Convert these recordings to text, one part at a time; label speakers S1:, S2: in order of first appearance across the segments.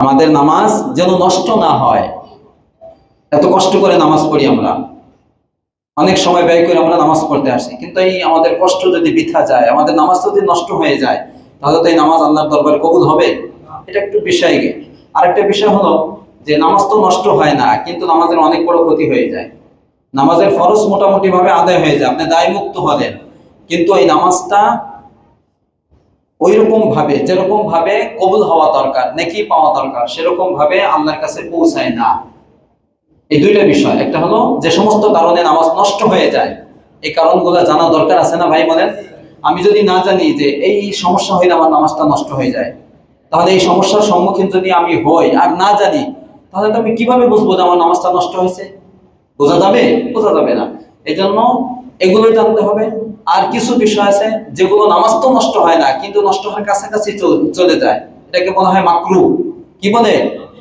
S1: আমাদের নামাজ যেন নষ্ট না হয়। এত কষ্ট করে নামাজ পড়ি আমরা, অনেক সময় ব্যয় করে আমরা নামাজ পড়তে আসি, কিন্তু এই আমাদের কষ্ট যদি বৃথা যায়, আমাদের নামাজ যদি নষ্ট হয়ে যায়, তাহলে তো এই নামাজ আল্লাহর দরবারে কবুল হবে? এটা একটু বিষয়। আরেকটা বিষয় হলো যে নামাজ তো নষ্ট হয় না, কিন্তু নামাজের অনেক বড় ক্ষতি হয়ে যায়। নামাজের ফরজ মোটামুটি ভাবে আদায় হয়ে যায়, আপনি দায় মুক্ত হলেন, কিন্তু এই নামাজটা ওইরকম ভাবে, যেরকম ভাবে কবুল হওয়া দরকার, নেকি পাওয়া দরকার, সেরকম ভাবে আল্লাহর কাছে পৌঁছায় না। এই দুইটা বিষয়, একটা হলো যে সমস্ত কারণে নামাজ নষ্ট হয়ে যায়, এই কারণগুলো জানা দরকার আছে না ভাই বলেন? আমি যদি না জানি যে এই সমস্যা হইলে আমার নামাজটা নষ্ট হয়ে যায়, তাহলে এই সমস্যার সম্মুখীন যদি আমি হই আর না জানি, তাহলে তো আমি কিভাবে বুঝবো যে আমার নামাজটা নষ্ট হয়েছে? বোঝা যাবে? বোঝা যাবে না। এই জন্য এগুলো জানতে হবে। আর কিছু বিষয় আছে যেগুলো নামাজ তো নষ্ট হয় না, কিন্তু নষ্ট হওয়ার কাছাকাছি চলে যায়, এটাকে বলা হয় মাকরু। কি বলে?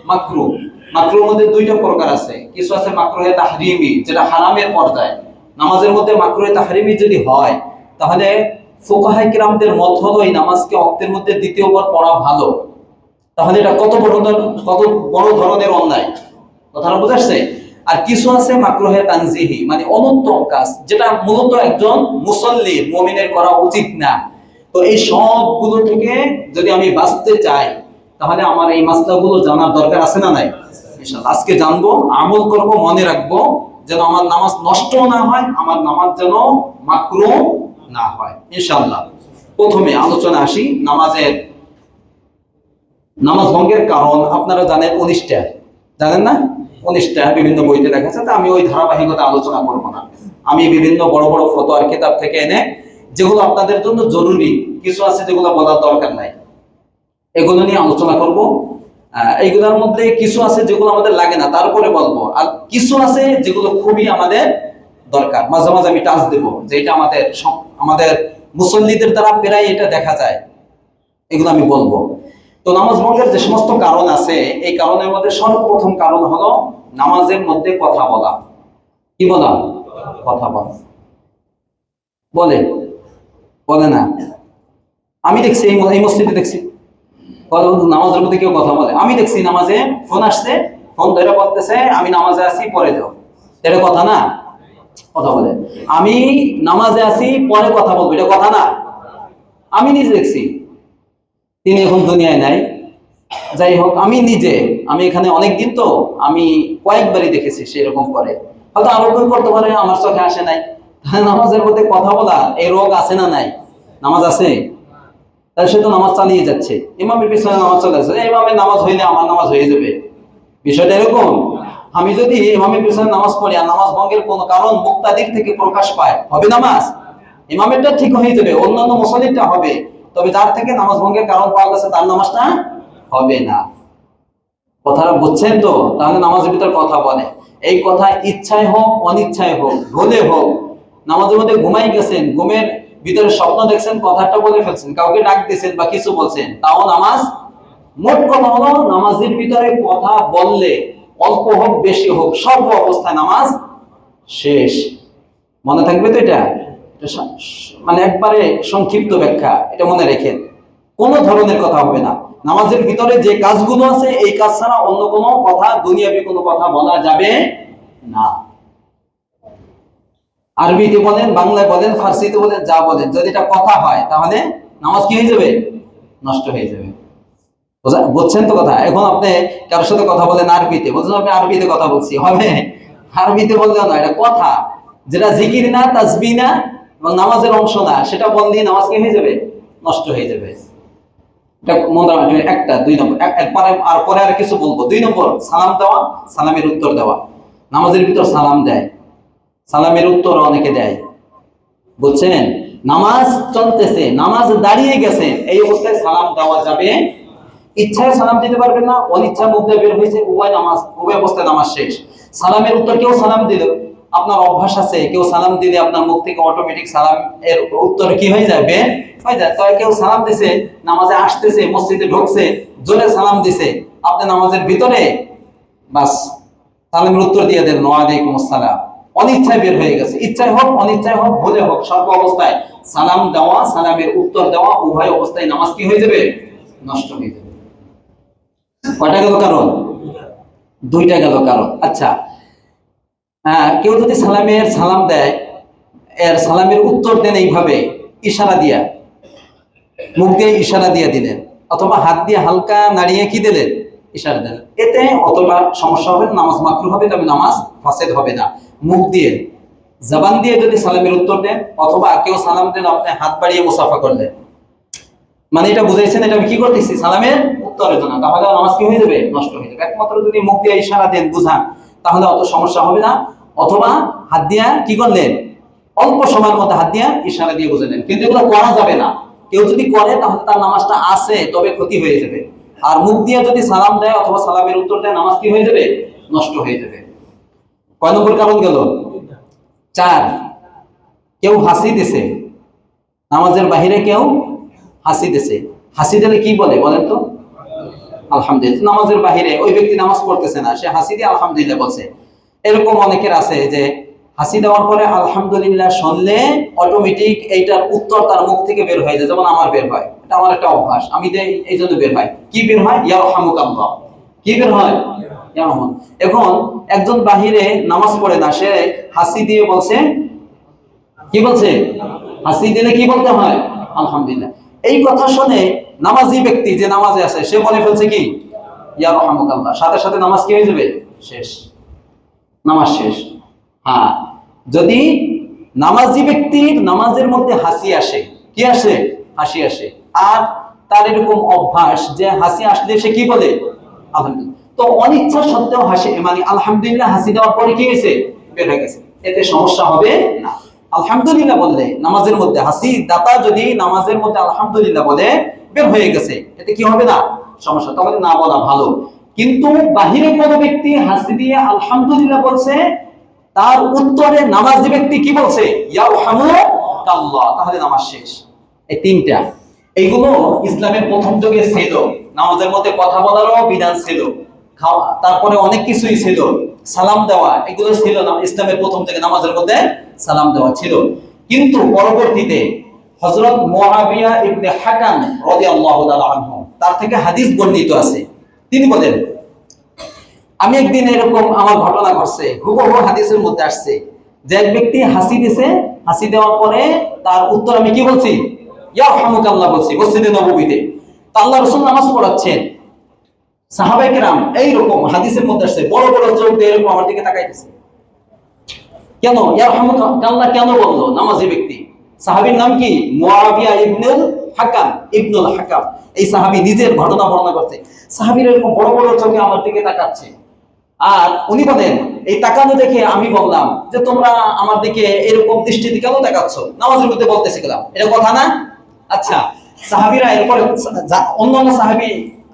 S1: মাকরু। মাকরুর মধ্যে দুইটা প্রকার আছে। কিছু আছে মাকরুহে তাহরিমি, যেটা হারামের পর্যায়ে। নামাজের মধ্যে মাকরুহে তাহরিমি যদি হয়, তাহলে ফুকাহায়ে কিরামদের মত হলো এই নামাজকে ওয়াক্তের মধ্যে দ্বিতীয়বার পড়া ভালো। তাহলে এটা কত বড় ধরনের অন্যায়, কথাটা বুঝাচ্ছে? আর কিছু আছে মাকরুহে তানজিহি, মানে অনুত্তম কাজ, যেটা মূলত একজন মুসল্লি মুমিনের করা উচিত না। তো এই সবগুলো থেকে যদি আমি বাঁচতে চাই, তাহলে আমার এই মাসলাগুলো জানার দরকার আছে না নাই? ইনশাআল্লাহ আজকে জানবো, আমল করব, মনে রাখবো, যেন আমার নামাজ নষ্ট না হয়, আমার নামাজ যেন মাকরুহ না হয় ইনশাআল্লাহ। প্রথমে আলোচনা আসি নামাজ ভঙ্গের কারণ। আপনারা জানেন 19টা, জানেন না? 19টা বিভিন্ন বইতে লেখা আছে। তা আমি ওই ধারাবাহিকতা আলোচনা করব না। আমি বিভিন্ন বড় বড় ফতোয়ার কিতাব থেকে এনে, যেগুলো আপনাদের জন্য জরুরি, কিছু আছে যেগুলো বলার দরকার নাই, এগুলো নিয়ে আলোচনা করব। এইগুলোর মধ্যে কিছু আছে যেগুলো আমাদের লাগে না, তারপরে বলবো। আর কিছু আছে যেগুলো খুবই আমাদের দরকার, মাঝে মাঝে আমি টাচ দেবো, যে এটা আমাদের মুসল্লিদের দ্বারা প্রায় এটা দেখা যায়, এগুলো আমি বলবো। তো নামাজ ভঙ্গের যে সমস্ত কারণ আছে, এই কারণের মধ্যে সর্বপ্রথম কারণ হলো নামাজের মধ্যে কথা বলা। কি বলা? কথা বলা। বলে বলে না? আমি দেখছি এই মসজিদে দেখছি নামাজের মধ্যে কেউ কথা বলে। আমি দেখছি নামাজে ফোন আসছে, ফোন ধরে বলতেছে আমি নামাজে আছি, পরে যাও। এটা কথা না? কথা বলে। আমি নামাজে আছি, পরে কথা বলবো, এটা কথা না? আমি নিজে দেখছি, তিনি এখন দুনিয়ায় নাই। যাই হোক, আমি এখানে অনেকদিন, তো আমি কয়েকবারই দেখেছি সেরকম করে। হয়তো আরো কেউ করতে পারে, আমার চোখে আসে নাই। নামাজের মধ্যে কথা বলা, এই রোগ আছে না নাই? নামাজ আছে, তাহলে সে তো নামাজ চালিয়ে যাচ্ছে, ইমামের পিছনে নামাজ চলে যাচ্ছে, ইমামের নামাজ হইলে আমার নামাজ হয়ে যাবে। বিষয়টা এরকম। আমি যদি ইমামের পিছনে নামাজ পড়ি আর নামাজ ভঙ্গের কোন কারণ মুক্তাদির থেকে প্রকাশ পায়, হবে নামাজ? ইমামেরটা ঠিক হয়ে যাবে, অন্যান্য মুসল্লিরটা হবে, তবে যার থেকে নামাজ ভঙ্গের কারণ পাওয়া গেছে তার নামাজটা হবে না। কথাটা বুঝছেন তো? তাহলে নামাজের ভিতর কথা বলে, এই কথা ইচ্ছায় হোক অনিচ্ছায় হোক, ভুলে হোক, নামাজের মধ্যে ঘুমাই গেছেন, ঘুমের ভিতরে স্বপ্ন দেখছেন, কথাটা বলে ফেলছেন, কাউকে ডাক দিয়েছেন বা কিছু বলছেন, তাও নামাজ। মোট কথা হলো নামাজের ভিতরে কথা বললে, অল্প হোক বেশি হোক, সর্ব অবস্থায় নামাজ শেষ। মনে থাকবে তো এটা? মানে একবারে সংক্ষিপ্ত ব্যাখ্যা, এটা মনে রেখেন। কোন ধরনের কথা হবে না। নামাজের ভিতরে যে কাজগুলো আছে, এই কাজ ছাড়া অন্য কোনো কথা, দুনিয়াবি কোনো কথা বলা যাবে না। আরবিতে বলেন, বাংলায় বলেন, ফার্সিতে বলেন, যা বলেন, যদি এটা কথা হয়, তাহলে নামাজ কি হয়ে যাবে? নষ্ট হয়ে যাবে। বুঝছেন তো কথা? এখন আপনি কারোর সাথে কথা বলেন আরবিতে, বলছেন আমি আরবিতে কথা বলছি, হবে? আরবিতে বললেও না, এটা কথা, যেটা জিকির না, তাসবিহ না, এবং নামাজের অংশ না, সেটা বললেই নামাজ কি হয়ে যাবে? নষ্ট হয়ে যাবে। এটা মনে রাখবেন। একটা, 2 নম্বর, একবারে আর পরে আর কিছু বলবো। 2 নম্বর, সালাম দেওয়া, সালামের উত্তর দেওয়া। নামাজের ভিতর সালাম দেয়, সালামের উত্তর অনেকে দেয়, বুঝছেন? নামাজ চলতেছে, নামাজ দাঁড়িয়ে গেছে, এই অবস্থায় সালাম দেওয়া যাবে। ইচ্ছায় সালাম দিতে পারবেন না, অনিচ্ছা মুখ দিয়ে বের হয়েছে, উভয় অবস্থায় নামাজ শেষ। সালামের উত্তর, কেউ সালাম দিল, আপনার অভ্যাস আছে, কেউ সালাম দিলে আপনার মুখ থেকে অটোমেটিক সালাম এর উত্তর কি হয়ে যায়? বের হয়ে যায়। তবে কেউ সালাম দিছে, নামাজে আসতেছে, মসজিদে ঢুকছে, জোরে সালাম দিছে, আপনি নামাজের ভিতরে, বাস সালামের উত্তর দিয়ে দেন, ওয়ালাইকুম আসসালাম। অনিচ্ছায় বের হয়ে গেছে, ইচ্ছায় হোক অনিচ্ছায় হোক, ভুলে হোক, সর্ব অবস্থায় সালাম দেওয়া, সালামের উত্তর দেওয়া, উভয় অবস্থায় নামাজ কি হয়ে যাবে? নষ্ট হয়ে যাবে। কয়টা গেল কারণ? দুইটা গেল কারণ। আচ্ছা, কেউ যদি সালাম দেয়, এর সালামের উত্তর দেন এইভাবে ইশারা দিয়া, মুখ দিয়ে ইশারা দিয়ে দিলেন, অথবা হাত দিয়ে হালকা নাড়িয়ে কি দিলেন, ইশারা দিলেন, এতে অথবা সমস্যা হবে না, নামাজ মাকরুহ হবে, তবে নামাজ ফাসেদ হবে না। মুখ দিয়ে, জবান দিয়ে যদি সালামের উত্তর দেন, অথবা কেউ সালাম দেন আপনি হাত বাড়িয়ে মুসাফা করলেন, মানে এটা বুঝাইছেন এটা আমি কি করতেছি, সালামের উত্তরের জন্য, তাহলে নামাজ কি হয়ে যাবে, নষ্ট হয়ে যাবে। একমাত্র যদি মুখ দিয়ে ইশারা দেন, বুঝান, তাহলে অত সমস্যা হবে না। অথবা হাত দিয়া কি করলেন, অল্প সময়ের মধ্যে হাত দিয়া ইশারা দিয়ে বুঝালেন, কিন্তু এগুলো করা যাবে না। কেউ যদি করে তাহলে তার নামাজটা আছে, তবে ক্ষতি হয়ে যাবে। আর মুখ দিয়ে যদি সালাম দেয় অথবা সালামের উত্তর দেয়, নামাজ কি হয়ে যাবে, নষ্ট হয়ে যাবে। কয় নম্বর কারণ গেল? 4, কেউ হাসি দিছে, নামাজের বাহিরে কেউ হাসি দিছে, হাসি দিলে কি বলে বলেন তো? আলহামদুলিল্লাহ। নামাজের বাহিরে ওই ব্যক্তি নামাজ পড়তেছে না, সে হাসি দিয়ে আলহামদুলিল্লাহ বলছে। এরকম অনেকের আছে যে হাসি দেওয়ার পরে আলহামদুলিল্লাহ শুনলে অটোমেটিক এইটার উত্তর তার মুখ থেকে বের হয়ে যায়, যেমন আমার বের হয়, এটা আমার একটা অভ্যাস, আমি দেই এই জন্য বের হয়। কি বের হয়? ইয়ারহামুকাল্লাহ। কি বের হয়? ইয়ারহামুন। এখন একজন বাহিরে নামাজ পড়ে না, সে হাসি দিয়ে বলছে, কি বলছে? হাসি দিলে কি বলতে হয়? আলহামদুলিল্লাহ। এই কথা শুনে নামাজি ব্যক্তি যে নামাজে আছে, সে বলে ফেলছে কি, ইয়া রাহমাকাল্লাহ, সাথে সাথে নামাজ কি হয়ে যাবে, শেষ, নামাজ শেষ। হ্যাঁ, যদি নামাজি ব্যক্তির নামাজের মধ্যে হাসি আসে, কি আসে, হাসি আসে, আর তার এরকম অভ্যাস যে হাসি আসলে সে কি বলে, আলহামদুলিল্লাহ, তো অনিচ্ছা সত্ত্বেও হাসি, মানে আলহামদুলিল্লাহ হাসি দেওয়ার পরে কি হয়েছে, বের হয়ে গেছে, এতে সমস্যা হবে না। আলহামদুলিল্লাহ বললে নামাজের মধ্যে, হাসি দাতা যদি নামাজের মধ্যে আলহামদুলিল্লাহ বলে বের হয়ে গেছে, এতে কি হবে না, সমস্যা, তবে না বলা ভালো। কিন্তু বাহিরে কোনো ব্যক্তি হাসি দিয়ে আলহামদুলিল্লাহ বলছে, তার উত্তরে নামাজি ব্যক্তি কি বলছে, ইয়ারহামুকাল্লাহ, তাহলে নামাজ শেষ। এই তিনটা, এইগুলো ইসলামের প্রথম যুগে ছিল। নামাজের মধ্যে কথা বলারও বিধান ছিল, খাওয়া, তারপরে অনেক কিছুই ছিল, সালাম দেওয়া, এগুলো ছিল না ইসলামের প্রথম থেকে, নামাজের মধ্যে সালাম দেওয়া ছিল। কিন্তু পরবর্তীতে হযরত মুআবিয়া ইবনে হাকাম রাদিয়াল্লাহু তাআলা আনহু, তার থেকে হাদিস বর্ণিত আছে, তিনি বলেন, আমি একদিন এরকম আমার ঘটনা ঘটছে, হুবহু হাদিসের মধ্যে আসছে, যে এক ব্যক্তি হাসি দিছে, হাসি দেওয়ার পরে তার উত্তর আমি কি বলছি, ইয়ারহামুকাল্লাহ বলছি, মসজিদে নববীতে। তো আল্লাহ রাসূল নামাজ পড়াচ্ছেন, সাহাবায়ে কেরাম এইরকম হাদিসের মধ্যে আসছে, বড় বড় চোখ দিয়ে এরকম আমার দিকে তাকাইতেছে। কেন ইয়ারহামুকাল্লাহ কেন বললো নামাজি ব্যক্তি? সাহাবীর নাম কি? মুআবিয়া ইবনুল হাকাম, ইবনুল হাকাম। এই সাহাবী নিজের ঘটনা বর্ণনা করতে, সাহাবীর এরকম বড় বড় চোখে আমার দিকে তাকাচ্ছে, আর উনি বলেন, এই তাকানো দেখে আমি বললাম যে তোমরা আমার দিকে এরকম দৃষ্টিতে কেন তাকাচ্ছ, নামাজের মধ্যে বলতেছি গেলাম, এটা কথা না? আচ্ছা, সাহাবীরা এরপরে অন্যান্য সাহাবী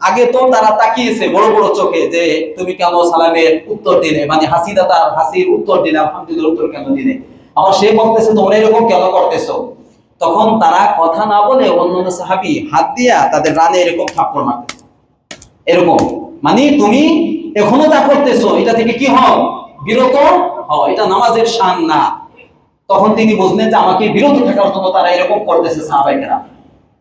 S1: আগে তো তারা তাকিয়েছে বড় বড় চোখে, যে তুমি কেন সালামের উত্তর দিলে, মানে হাসিদাতা হাসির উত্তর দিলে, আলহামদুলিল্লাহ উত্তর কেন দিলে, আবার সে বলতেছে তোমরা এরকম কেন করতেছো। তখন তারা কথা না বলে অন্যান্য সাহাবী হাত দিয়া তাদের রানে এরকম থাপ্পড় মারতেছে, এরকম, মানে তুমি এখনো যা করতেছো এটা থেকে কি হও, বিরত হও, এটা নামাজের শান না। তখন তিনি বুঝলেন যে আমাকে বিরত থাকার জন্য তারা এরকম করতেছে সাহাবায়ে কেরাম,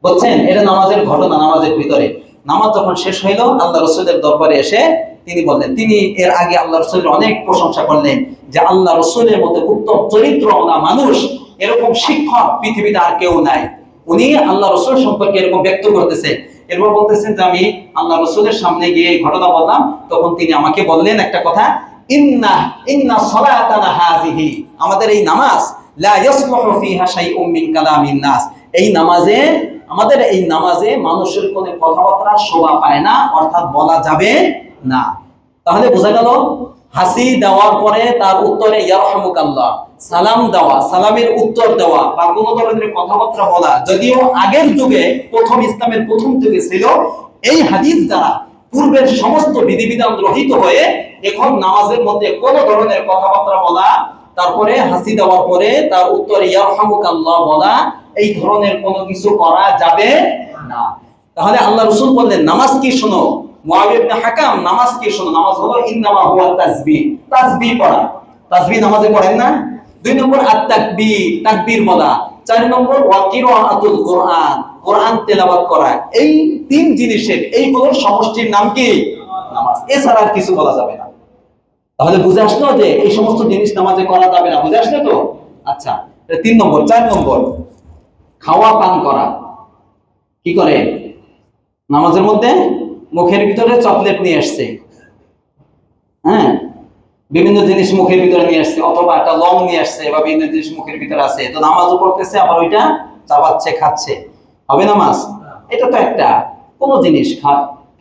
S1: বুঝছেন? এটা নামাজের ঘটনা, নামাজের ভিতরে। নামাজ যখন শেষ হইল, আল্লাহ রাসূলের দরবারে এসে তিনি বললেন, তিনি এর আগে আল্লাহ রাসূলের অনেক প্রশংসা করলেন, যে আল্লাহ রাসূলের মতো উত্তম চরিত্রওয়ালা মানুষ, এরকম শিক্ষক পৃথিবীতে আর কেউ নাই। উনি আল্লাহ রাসূল সম্পর্কে এরকম ব্যক্ত করতেছে, এরপর বলতেছেন যে আমি আল্লাহ রাসূলের সামনে গিয়ে ঘটনা বললাম, তখন তিনি আমাকে বললেন একটা কথা, ইন্না ইন্না সালাতানা হাযিহি, আমাদের এই নামাজ, লা ইয়াসলুহু ফিহা শাইউম মিন কালামিন নাস, এই নামাজে, আমাদের এই নামাজে মানুষের কোনো কথাবার্তা শোভা পায় না, অর্থাৎ বলা যাবে না। তাহলে বোঝা গেল, হাসি দেওয়ার পরে তার উত্তরে ইয়ারহামুকাল্লাহ, সালাম দেওয়া, সালামের উত্তর দেওয়া, বা কোনো ধরনের কথাবার্তা বলা, যদিও আগের যুগে, প্রথম ইসলামের প্রথম যুগে ছিল, এই হাদিস দ্বারা পূর্বের সমস্ত বিধিবিধান রহিত হয়ে এখন নামাজের মধ্যে কোনো ধরনের কথাবার্তা বলা, তারপরে হাসি দেওয়ার পরে তার উত্তরে ইয়ারহামুকাল্লাহ বলা, এই ধরনের কোনো কিছু করা যাবে না। তাহলে আল্লাহ রাসূল বললেন নামাজ কি শোনো, মুআবিয়া ইবনে হাকাম, নামাজ কি শোনো, নামাজ হলো ইন্নামা হুয়া তাসবিহ, তাসবিহ পড়া, তাসবিহ নামাজে পড়েন না। 2 নম্বর আত-তাকবীর, তাকবীর বলা, 4 নম্বর ওয়া কিরাআতুল কোরআন, কোরআন তেলাওয়াত করা। এই 3 জিনিসের এইগুলোর সমষ্টির নাম কি? নামাজ। এছাড়া আর কিছু বলা যাবে না। তাহলে বুঝে আসলো যে এই সমস্ত জিনিস নামাজে করা যাবে না, বুঝে আসলে তো? আচ্ছা, এটা 3 নম্বর। 4 নম্বর খাওয়া পান করা। কি করে? নামাজের মধ্যে মুখের ভিতরে চকলেট নিয়ে আসছে, হ্যাঁ, বিভিন্ন জিনিস মুখের ভিতরে নিয়ে আসছে, অথবা একটা লং নিয়ে আসছে, বা বিভিন্ন জিনিস মুখের ভিতরে আছে, তো নামাজও পড়তেছে আবার ওইটা চাবাচ্ছে, খাচ্ছে, হবে নামাজ? এটা তো একটা কোনো জিনিস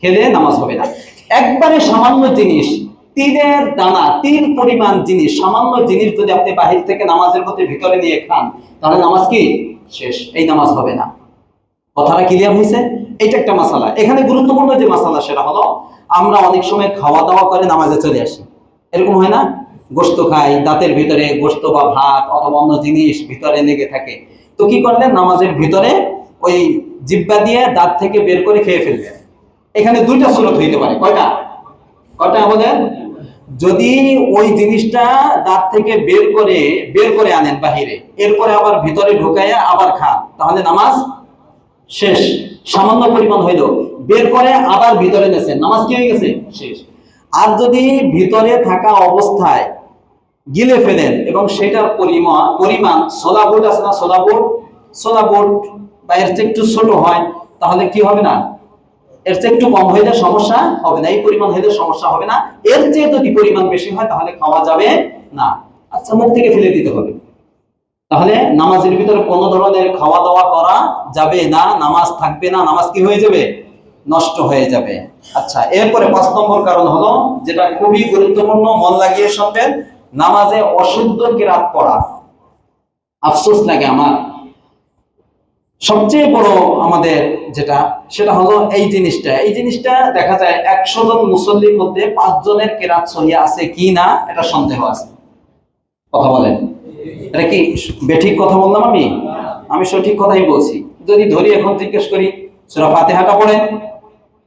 S1: খেলে নামাজ হবে না। একবারে সামান্য জিনিস, তিলের দানা, তিল পরিমাণ জিনিস, সামান্য জিনিস যদি আপনি বাহির থেকে নামাজের মধ্যে ভিতরে নিয়ে খান, তাহলে নামাজ কি? শেষ, এই নামাজ হবে না। কথাটা ক্লিয়ার হয়েছে? এটা একটা মাসালা। এখানে গুরুত্বপূর্ণ যে মাসালা সেটা হলো, আমরা অনেক সময় খাওয়া দাওয়া করে নামাজে চলে আসি, এরকম হয় না? গোশত খাই, দাঁতের ভিতরে গোশত বা ভাত অথবা অন্য জিনিস ভিতরে লেগে থাকে, তো কি করলেন? নামাজের ভিতরে ওই জিহ্বা দিয়ে দাঁত থেকে বের করে খেয়ে ফেলবেন। এখানে 2টা সুরত হইতে পারে। কয়টা? কয়টা বলেন? যদি ওই জিনিসটা দাঁত থেকে বের করে আনেন বাহিরে, এরপরে আবার ভিতরে ঢুকাইয়া আবার খান, তাহলে নামাজ শেষ। সামান্য পরিমাণ হইলো, বের করে আবার ভিতরে নেছেন, নামাজ কি হয়ে গেছে? শেষ। আর যদি ভিতরে থাকা অবস্থায় গিলে ফেলেন এবং সেটার পরিমাণ সোলা বোর্ড আছে না, সোলা বোর্ড বা এর চেয়ে একটু ছোট হয়, তাহলে কি হবে না? এর চেয়ে একটু কম হইলে সমস্যা হবে না, এই পরিমাণ হইলে সমস্যা হবে না। এর চেয়ে যদি পরিমাণ বেশি হয় তাহলে খাওয়া যাবে না। আচ্ছা, মুখ থেকে ফেলে দিতে হবে। তাহলে নামাজের ভিতরে কোনো ধরনের খাওয়া দাওয়া করা যাবে না, নামাজ থাকবে না, নামাজ কি হয়ে যাবে? নষ্ট হয়ে যাবে। আচ্ছা, এরপরে 5 নম্বর কারণ হলো, যেটা খুবই গুরুত্বপূর্ণ, মন লাগিয়ে শুনবেন, নামাজে অশুদ্ধ কিরাত পড়া। আফসোস লাগে আমার, সবচেয়ে বড় আমাদের যেটা, সেটা হলো এই জিনিসটা দেখা যায় 100 জন মুসল্লির মধ্যে 5 জনের কিরাত সহিহ আছে কি না এটা সন্দেহ আছে। কথা বলেন, এটা কি বেঠিক কথা বললাম? আমি সঠিক কথাই বলছি। যদি ধরি, এখন জিজ্ঞেস করি, সূরা ফাতিহাটা পড়েন,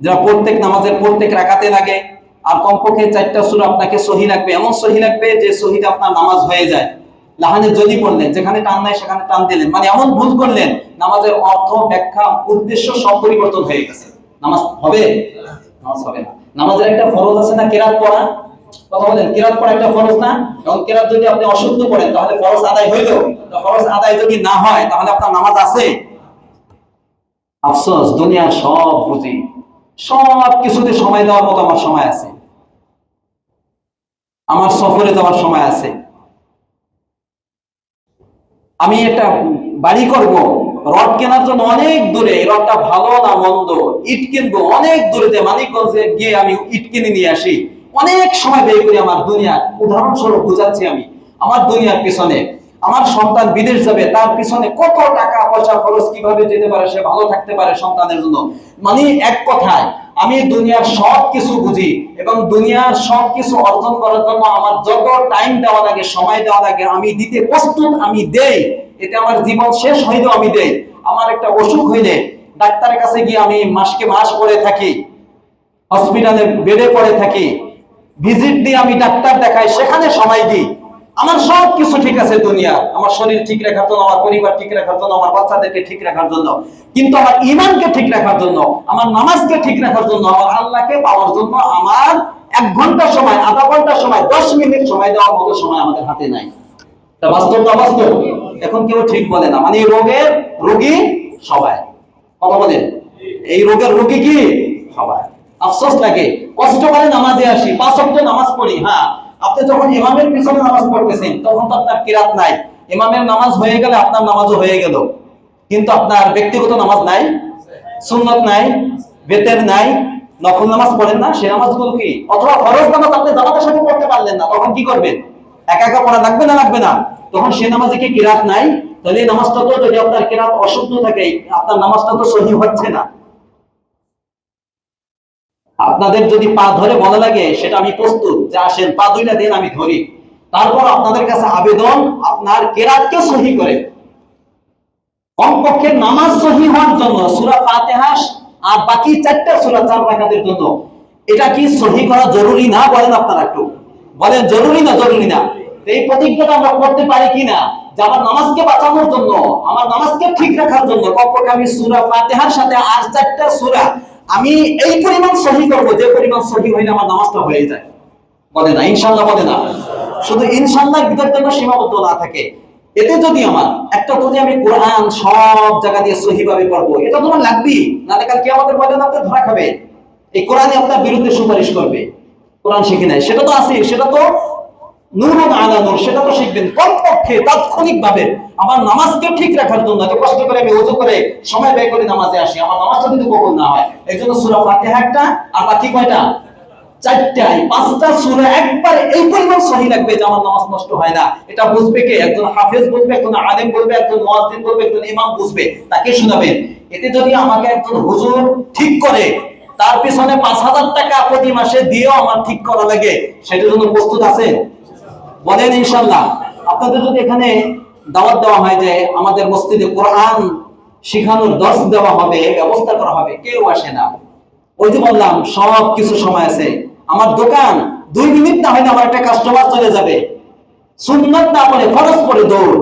S1: যেটা প্রত্যেক নামাজের প্রত্যেক রাকাতে লাগে, আর কমপক্ষে 4টা সূরা আপনাকে সহিহ লাগবে, এমন সহিহ লাগবে যে সহিহটা আপনার নামাজ হয়ে যায়। লাহানে যদি পড়লেন, যেখানে টান নাই সেখানে টান দিলেন, মানে এমন ভুল করলেন, নামাজের অর্থ, ব্যাখ্যা, উদ্দেশ্য সব পরিবর্তন হয়ে গেছে, নামাজ হবে? নামাজ হবে না। নামাজের একটা ফরজ আছে না, কিরাত পড়া? কথা বলেন, কিরাত পড়া একটা ফরজ না? এবং কিরাত যদি আপনি অশুদ্ধ পড়েন তাহলে ফরজ আদায় হইল, ফরজ আদায় যদি না হয় তাহলে আপনার নামাজ আছে? আফসোস, দুনিয়ার সব বুঝি, সব কিছুতে সময় দেওয়ার মতো আমার সময় আছে, আমার সফরে যাওয়ার সময় আছে, আমি একটা বাড়ি করব, রড কেনার জন্য অনেক দূরে, এই রডটা ভালো না মন্দ, ইট কিনবো অনেক দূরে, যে মানিকগঞ্জে গিয়ে আমি ইট কিনে নিয়ে আসি, অনেক সময় ব্যয় করি আমার দুনিয়া। উদাহরণস্বরূপ বুঝাচ্ছি, আমি আমার দুনিয়ার পিছনে, আমার সন্তান বিদেশ যাবে, তার পিছনে কত টাকা পয়সা খরচ, কিভাবে যেতে পারে, সে ভালো থাকতে পারে সন্তানের জন্য, মানে এক কথায় আমি দুনিয়ার সব কিছু বুঝি, এবং দুনিয়ার সব কিছু অর্জন করার জন্য আমার যত টাইম দেওয়া লাগে, সময় দেওয়া লাগে, আমি দিতে প্রস্তুত, আমি দেই। এতে আমার জীবন শেষ হইলেও আমি দেই। আমার একটা অসুখ হইলে ডাক্তারের কাছে গিয়ে আমি মাসকে মাস পড়ে থাকি, হসপিটালে বেডে পড়ে থাকি, ভিজিট দিয়ে আমি ডাক্তার দেখাই, সেখানে সময় দিই। আমার সব কিছু ঠিক আছে দুনিয়া, আমার শরীর ঠিক রাখার জন্য, আমার পরিবার ঠিক রাখার জন্য, আমার বাচ্চাদেরকে ঠিক রাখার জন্য, কিন্তু আমার ঈমানকে ঠিক রাখার জন্য, আমার নামাজকে ঠিক রাখার জন্য, আমার আল্লাহকে পাওয়ার জন্য আমার 1 ঘন্টা সময়, আধা ঘন্টা সময়, 10 মিনিট সময় দেওয়ার মতো সময় আমাদের হাতে নাই। তা বাস্তব না বাস্তব? এখন কেউ ঠিক বলে না, মানে এই রোগের রোগী সবাই। কথা বলেন, এই রোগের রোগী কি সবাই। আফসোস লাগে, কষ্ট করে নামাজে আসি, 5 ওয়াক্ত নামাজ পড়ি, হ্যাঁ, আপনি যখন ইমামের পিছনে নামাজ পড়তেছেন তখন তো আপনার কিরাত নাই, ইমামের নামাজ হয়ে গেলে আপনার নামাজও হয়ে গেল, কিন্তু আপনার ব্যক্তিগত নামাজ নাই, সুন্নত নাই, বেতের নাই, নফল নামাজ পড়েন না, সে নামাজগুলো কি? অথবা ফরজ নামাজ আপনি জামাতের সাথে পড়তে পারলেন না, তখন কি করবেন? একা একা পড়া লাগবে না লাগবে না? তখন সে নামাজে কি কিরাত নাই? তাহলে এই নামাজটা তো, যদি আপনার কিরাত অশুদ্ধ থাকে, আপনার নামাজটা তো সহি হচ্ছে না। আপনাদের যদি পা ধরে বলা লাগে, সেটা আমি প্রস্তুত, যে আসেন পা 2টা দিন আমি ধরি, তারপর আপনাদের কাছে আবেদন, আপনার কিরাতকে সহি করে, কমপক্ষে নামাজ সহি হওয়ার জন্য সূরা ফাতিহা আর বাকি 4টা সূরা 4 রাকাতের জন্য, এটা কি সহি করা জরুরি না? বলেন আপনারা একটু বলেন, জরুরি না জরুরি না? এই প্রতিজ্ঞাটা আমরা করতে পারি কিনা যে আমার নামাজকে বাঁচানোর জন্য, আমার নামাজকে ঠিক রাখার জন্য কমপক্ষে আমি সূরা ফাতিহার সাথে আর 4টা সূরা আমি এই পরিমাণ সহি করব যে পরিমাণ সহি হইলে আমার নামাজটা হয়ে যায়। বলে না ইনশাআল্লাহ, বলে না। শুধু ইনশাআল্লাহ ভিতর জন্য সীমাবদ্ধ না থাকে, এতে যদি আমার একটা যদি আমি কোরআন সব জায়গা দিয়ে সহিভাবে পড়বো, এটা তোমার লাগবেই, না কাল কিয়ামতের ময়দানে আপনি ধরা খাবে। এই কোরআনই আপনার বিরুদ্ধে সুপারিশ করবে। কোরআন শিখি নাই সেটা তো আছে, সেটা তো নূরুন আলা নূর, সেটা তো শিখবেন কমপক্ষে তাৎক্ষণিক ভাবে। আমার নামাজকে ঠিক রাখার জন্য এত কষ্ট করে আমি ওযু করে সময় ব্যয় করে নামাজে আসি, আমার নামাজটা কিন্তু কবুল না হয়। এই জন্য সূরা ফাতিহা একটা, আর বাকি কয়টা? 4টাই। 5টা সূরা একবার এই পরিমাণ সহি লাগবে যে আমার নামাজ নষ্ট হয় না। এটা বুঝবে কে? একজন হাফেজ বুঝবে, একজন আলেম বলবে, একজন মুয়াজ্জিন বলবে, একজন ইমাম বুঝবে, তাকে শোনাবেন। এতে যদি আমাকে একজন হুজুর ঠিক করে, তার পিছনে 5000 টাকা প্রতি মাসে দিয়েও আমার ঠিক করা লাগে, সেটার জন্য প্রস্তুত আছে? বলেন ইনশাআল্লাহ। আপনাদের যদি এখানে দাওয়াত দেওয়া হয় যে আমাদের মসজিদে কোরআন শিখানোর দর্স দেওয়া হবে, ব্যবস্থা করা হবে, কেউ আসে না। ওই যে বললাম সব কিছু সময় আছে। আমার দোকান 2 মিনিট না হলে আমার একটা কাস্টমার চলে যাবে, সুন্নাত না পড়ে ফরজ পড়ে দৌড়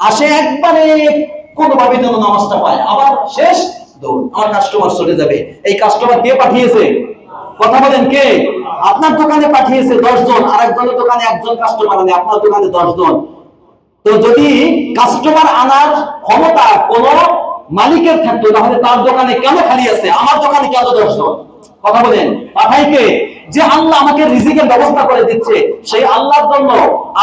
S1: আসে, একবারে কোনোভাবে যেন নামাজটা পায়, আবার শেষ দৌড়, আমার কাস্টমার চলে যাবে। এই কাস্টমার কে পাঠিয়েছে? কথা বলেন কে? আপনার দোকানে পাঠিয়েছে 10 জন, আর একজনের দোকানে একজন কাস্টমার আনে, আপনার দোকানে 10 জন। তো যদি কাস্টমার আনার ক্ষমতা কোন মালিকের থাকতো, তাহলে তার দোকানে কেন খালি আছে, আমার দোকানে কেন 10 জন? কথা বলেন। পাঠাই কে? যে আল্লাহ আমাকে রিজিকের ব্যবস্থা করে দিচ্ছে, সেই আল্লাহর জন্য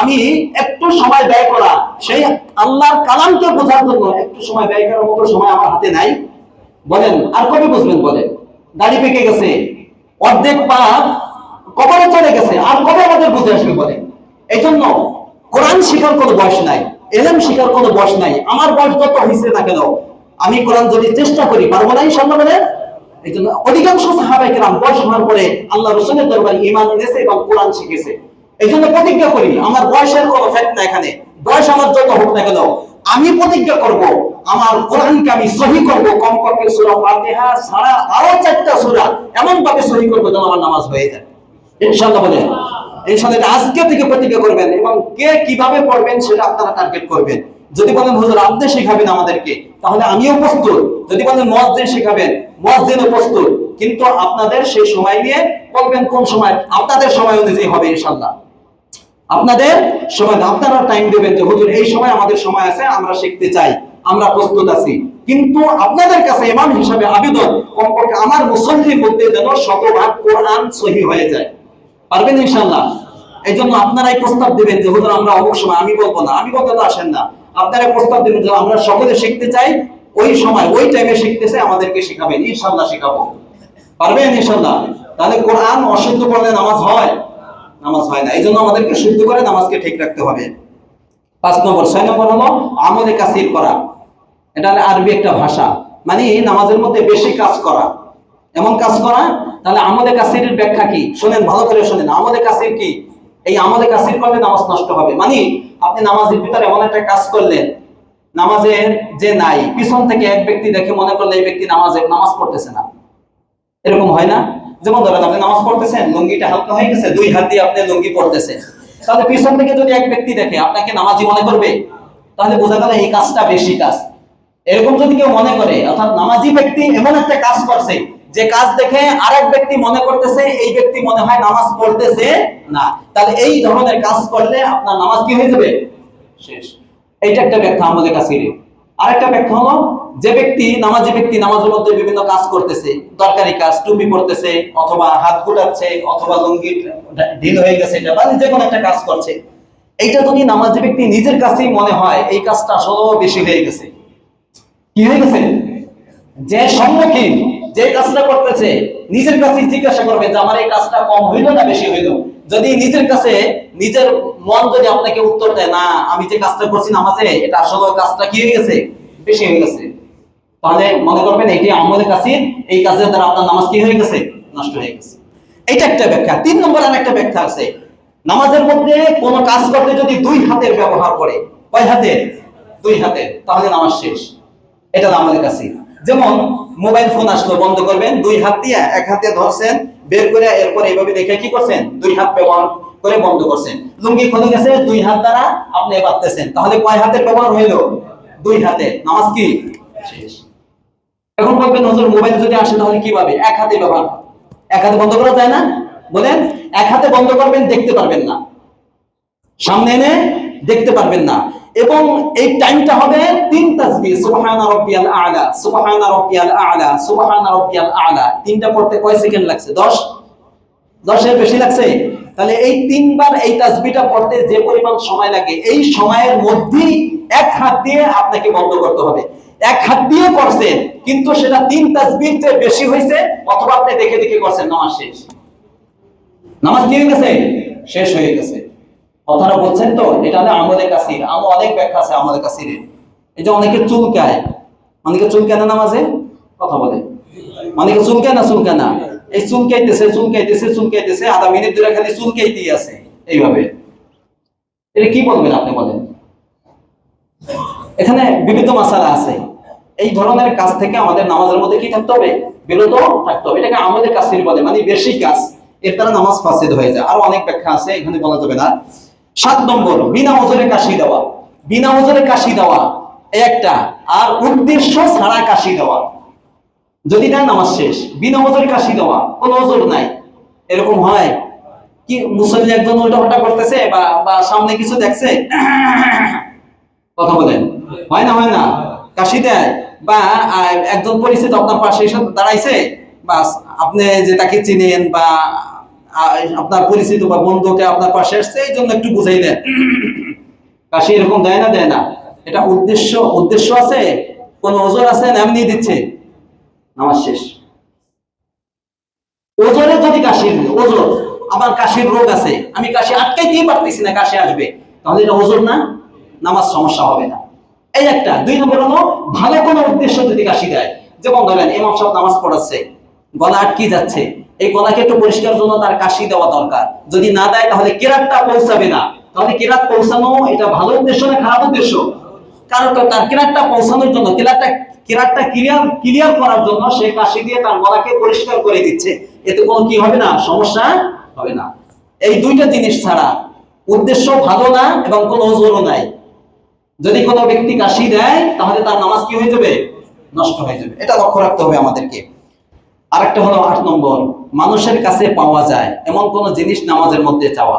S1: আমি একটু সময় ব্যয় করা, সেই আল্লাহর কালামকে বোঝার জন্য একটু সময় ব্যয় করার মতো সময় আমার হাতে নাই। বলেন আর কবে বুঝবেন? বলেন দাড়ি পেকে গেছে, অর্ধেক পা কবরে চলে গেছে, আর কবে আমাদের বুঝে আসবে? বলেন। এই জন্য কোরআন শিখার কোনো বয়স নাই, ইলম শিখার কোনো বয়স নাই। আমার বয়স যত হইছে না কেন, আমি কোরআন যদি চেষ্টা করি পারবো না ইনশাআল্লাহ। বলে এই জন্য অধিকাংশ সাহাবায়ে কেরাম বয়স হওয়ার পরে আল্লাহ রাসূলের দরবারে ঈমান এনেছে এবং কোরআন শিখেছে। এই জন্য প্রতিজ্ঞা করি, আমার বয়সের কোনো ফ্যাক্ট না এখানে, বয়স আমার যত হোক না কেন, আমি প্রতিজ্ঞা করব আমার কোরআনকে আমি সহি করব, কমপক্ষে সূরা ফাতিহা ছাড়া আরো 4টা সূরা এমন ভাবে সহি করব যেন আমার নামাজ হয়ে যায় ইনশাআল্লাহ। বলে ইনশাআল্লাহ আজকে থেকে প্রতিজ্ঞা করবেন, এবং কে কিভাবে পড়বেন সেটা আপনারা টার্গেট করবেন। যদি বলেন হুজুর আপনি শিখাবেন আমাদেরকে, তাহলে আমিও প্রস্তুত। যদি বলেন মুয়াজ্জিন শিখাবেন, মুয়াজ্জিনও প্রস্তুত। কিন্তু আপনাদের সেই সময় নিয়ে বলবেন কোন সময়, আপনাদের সময় অনুযায়ী হবে ইনশাআল্লাহ। আপনাদের সময় আপনারা টাইম দেবেন যে হুজুর এই সময় আমাদের সময় আছে, আমরা শিখতে চাই, আমরা প্রস্তুত আছি। কিন্তু আপনাদের কাছে ইমাম হিসাবে আবেদন, কমপক্ষে আমার মুসল্লির মধ্যে যেন শতভাগ কোরআন সহি হয়ে যায়। পারবেন ইনশাআল্লাহ? এই জন্য আপনারাই প্রস্তাব দিবেন যে হুজুর আমরা অমুক সময়, আমি বলবো না, আমি বলতে তো আসেন না, আপনারাই প্রস্তাব দিবেন যে আমরা সকলে শিখতে চাই, ওই সময় ওই টাইমে শিখতে চাই, আমাদেরকে শিখাবেন ইনশাআল্লাহ, শিখাবো। পারবেন ইনশাআল্লাহ? তাহলে কোরআন অশুদ্ধ পড়লে নামাজ হয়? নামাজ হয় না। এই জন্য আমাদেরকে শুদ্ধ করে নামাজকে ঠিক রাখতে হবে। 5 নম্বর। 6 নম্বর হলো আমলে কাসির করা। এটা আরবি একটা ভাষা, মানে নামাজের মধ্যে বেশি কাজ করা, এমন কাজ করা। তাহলে আমলে কাসিরের ব্যাখ্যা কি? শুনেন, ভালো করে শুনেন। আমলে কাসির কি? এই আমলে কাসির করলে নামাজ নষ্ট হবে, মানে আপনি নামাজের ভিতরে এমন একটা কাজ করলেন, নামাজের যে নাই, পিছন থেকে এক ব্যক্তি দেখে মনে করলে এই ব্যক্তি নামাজ পড়তেছে না। এরকম হয় না? যেমন ধরেন আপনি নামাজ পড়তেছেন, লুঙ্গিটা হালকা হয়ে গেছে, 2 হাত দিয়ে আপনি লুঙ্গি পড়তেছেন, তাহলে পিছন থেকে যদি এক ব্যক্তি দেখে আপনাকে নামাজি মনে করবে, তাহলে বোঝা গেল এই কাজটা বেশি কাজ। এরকম যদি কেউ মনে করে, অর্থাৎ নামাজি ব্যক্তি এমন একটা কাজ করছে যে কাজ দেখে আরেক ব্যক্তি মনে করতেছে এই ব্যক্তি মনে হয় নামাজ পড়তেছে না, তাহলে এই ধরনের কাজ করলে আপনার নামাজ কি হয়ে যাবে? শেষ। এইটা একটা ব্যাখ্যা আমলে কাসিরের। আরেকটা ব্যাখ্যা হলো যে ব্যক্তি নামাজি ব্যক্তি নামাজের মধ্যে বিভিন্ন কাজ করতেছে, দরকারি কাজ, টুপি পরতেছে, অথবা হাত গুটাচ্ছে, অথবা লুঙ্গি ঢিল হয়ে গেছে, এটা মানে যে কোনো একটা কাজ করছে, এইটা যদি নামাজি ব্যক্তি নিজের কাছেই মনে হয় এই কাজটা আসলে বেশি হয়ে গেছে, কি হয়ে গেছে? যে সম্মুখীন যে কাজটা করতেছে নিজের কাছে জিজ্ঞাসা করবে যে আমার এই কাজটা কম হইল না বেশি হইল। যদি নিজের কাছে নিজের মন যদি আপনাকে উত্তর দেয় না আমি যে কাজটা করছি নামাজে এটা আসলে কাজটা কি হয়ে গেছে? বেশি হয়ে গেছে, তাহলে মনে করবেন এটি আমলে কাসির, এই কাজের দ্বারা আপনার নামাজ কি হয়ে গেছে? নষ্ট হয়ে গেছে। এটা একটা ব্যাখ্যা। 3 নম্বর আর একটা ব্যাখ্যা আছে, নামাজের মধ্যে কোন কাজ করতে যদি 2 হাতের ব্যবহার করে, কয় হাতের? 2 হাতের, তাহলে নামাজ শেষ। এটা আমলে কাসির। যেমন মোবাইল ফোন আসলো, বন্ধ করবেন 2 হাত দিয়ে, এক হাতে ধরছেন বের করে, এরপর এইভাবে দেখে কি করছেন? 2 হাত ব্যবহার করে বন্ধ করছেন। লুঙ্গি খুলে গেছে, দুই হাত দ্বারা আপনি বাঁধতেছেন, তাহলে কয় হাতের ব্যবহার হইল? দুই হাতে, নামাজ কি শেষ। এখন বলবেন হুজুর মোবাইল যদি আসে তাহলে কিভাবে? এক হাতে ব্যবহার, এক হাতে বন্ধ করা যায় না? বলেন, এক হাতে বন্ধ করবেন, দেখতে পারবেন না, সামনে এনে দেখতে পারবেন না। এবং এই টাইমটা হবে 3 তাসবিহ, সুবহানা রাব্বিয়াল আ'লা, সুবহানা রাব্বিয়াল আ'লা, সুবহানা রাব্বিয়াল আ'লা। তিনটা পড়তে কয় সেকেন্ড লাগছে? 10 এর বেশি লাগছে? তাহলে এই তিনবার এই তাসবিহটা পড়তে যে পরিমাণ সময় লাগে, এই সময়ের মধ্যেই এক হাত দিয়ে আপনাকে বন্ধ করতে হবে। এক হাত দিয়ে করছেন, কিন্তু সেটা 3 তাসবিহ চেয়ে বেশি হয়েছে, অথবা আপনি দেখে দেখে করছেন, নামাজ শেষ। নামাজ কি হয়ে গেছে? শেষ হয়ে গেছে। কথাটা বলছেন তো? এটা হলো আমলে কাসির। অনেক ব্যাখ্যা আছে আমলে কাসিরের। এই যে অনেকে চুলকায়, অনেকে চুলকায় না নামাজে, কথা বলে, অনেকে চুলকায় না, চুলকায় না, এই চুলকাইতেছে চুলকাইতেছে চুলকাইতেছে, আধা মিনিট ধরে খালি চুলকাইতেই আছে এইভাবে। এটা কি বলবেন আপনি? বলেন। এখানে বিভিন্ন মাসালা আছে। এই ধরনের কাজ থেকে আমাদের নামাজের মধ্যে কি থাকতে হবে? বিরত থাকতে হবে। এটাকে আমলে কাসির বলে, মানে বেশি কাজ, এর দ্বারা নামাজ ফাসিদ হয়ে যায়। আরো অনেক ব্যাখ্যা আছে, এখানে বলা যাবে না। 7 নম্বর, বিনা ওজরে কাশি দেওয়া। বিনা ওজরে কাশি দেওয়া এই একটা, আর উদ্দেশ্য ছাড়া কাশি দেওয়া, যদি না নামাজ শেষ। বিনা ওজরে কাশি দেওয়া, কোনো ওজর নাই, এরকম হয় কি? মুসল্লি একজন উল্টাপাল্টা করতেছে বা সামনে কিছু দেখছে, কথা বলেন, হয় না? হয় না? কাশি দেয়। বা একজন পরিচিত আপনার পাশে এসে দাঁড়াইছে, বাস আপনি যে তাকে চিনেন বা আপনার পরিচিত বা বন্ধুকে আপনার পাশে আসছে, এই জন্য একটু বুঝাই দেন, কাশি এরকম দেয় না? দেয় না? এটা উদ্দেশ্য আছে, কোন ওজর আছে না? এমনি দিচ্ছে, নামাজ শেষ। ওজরে যদি কাশির ওজর, আমার কাশির রোগ আছে, আমি কাশি আটকাইতেই পারতেছি না, কাশি আসবে, তাহলে এটা ওজর না, নামাজ সমস্যা হবে না। এই একটা। 2 নম্বর হলো ভালো কোনো উদ্দেশ্য যদি কাশি দেয়, যেমন ধরেন ইমাম সাহেব নামাজ পড়াচ্ছে, গলা আটকে যাচ্ছে, এই গলাকে একটু পরিষ্কার জন্য তার কাশি দেওয়া দরকার। যদি না দেয় তাহলে কেরাতটা পৌঁছাবে না। তাহলে কেরাত পৌঁছানো এটা ভালো উদ্দেশ্য না খারাপ উদ্দেশ্য? কারণ তার কেরাতটা পৌঁছানোর জন্য, কেরাতটা ক্লিয়ার করার জন্য সে কাশি দিয়ে তার গলাকে পরিষ্কার করে দিচ্ছে, এতে কোনো কি হবে না? সমস্যা হবে না। এই দুইটা জিনিস ছাড়া উদ্দেশ্য ভালো না এবং কোনো ওজরও নাই, যদি কোনো ব্যক্তি কাশি দেয় তাহলে তার নামাজ কি হয়ে যাবে? নষ্ট হয়ে যাবে। এটা লক্ষ্য রাখতে হবে আমাদেরকে। আরেকটা হলো 8 নম্বর, মানুষের কাছে পাওয়া যায় এমন কোন জিনিস নামাজের মধ্যে চাওয়া,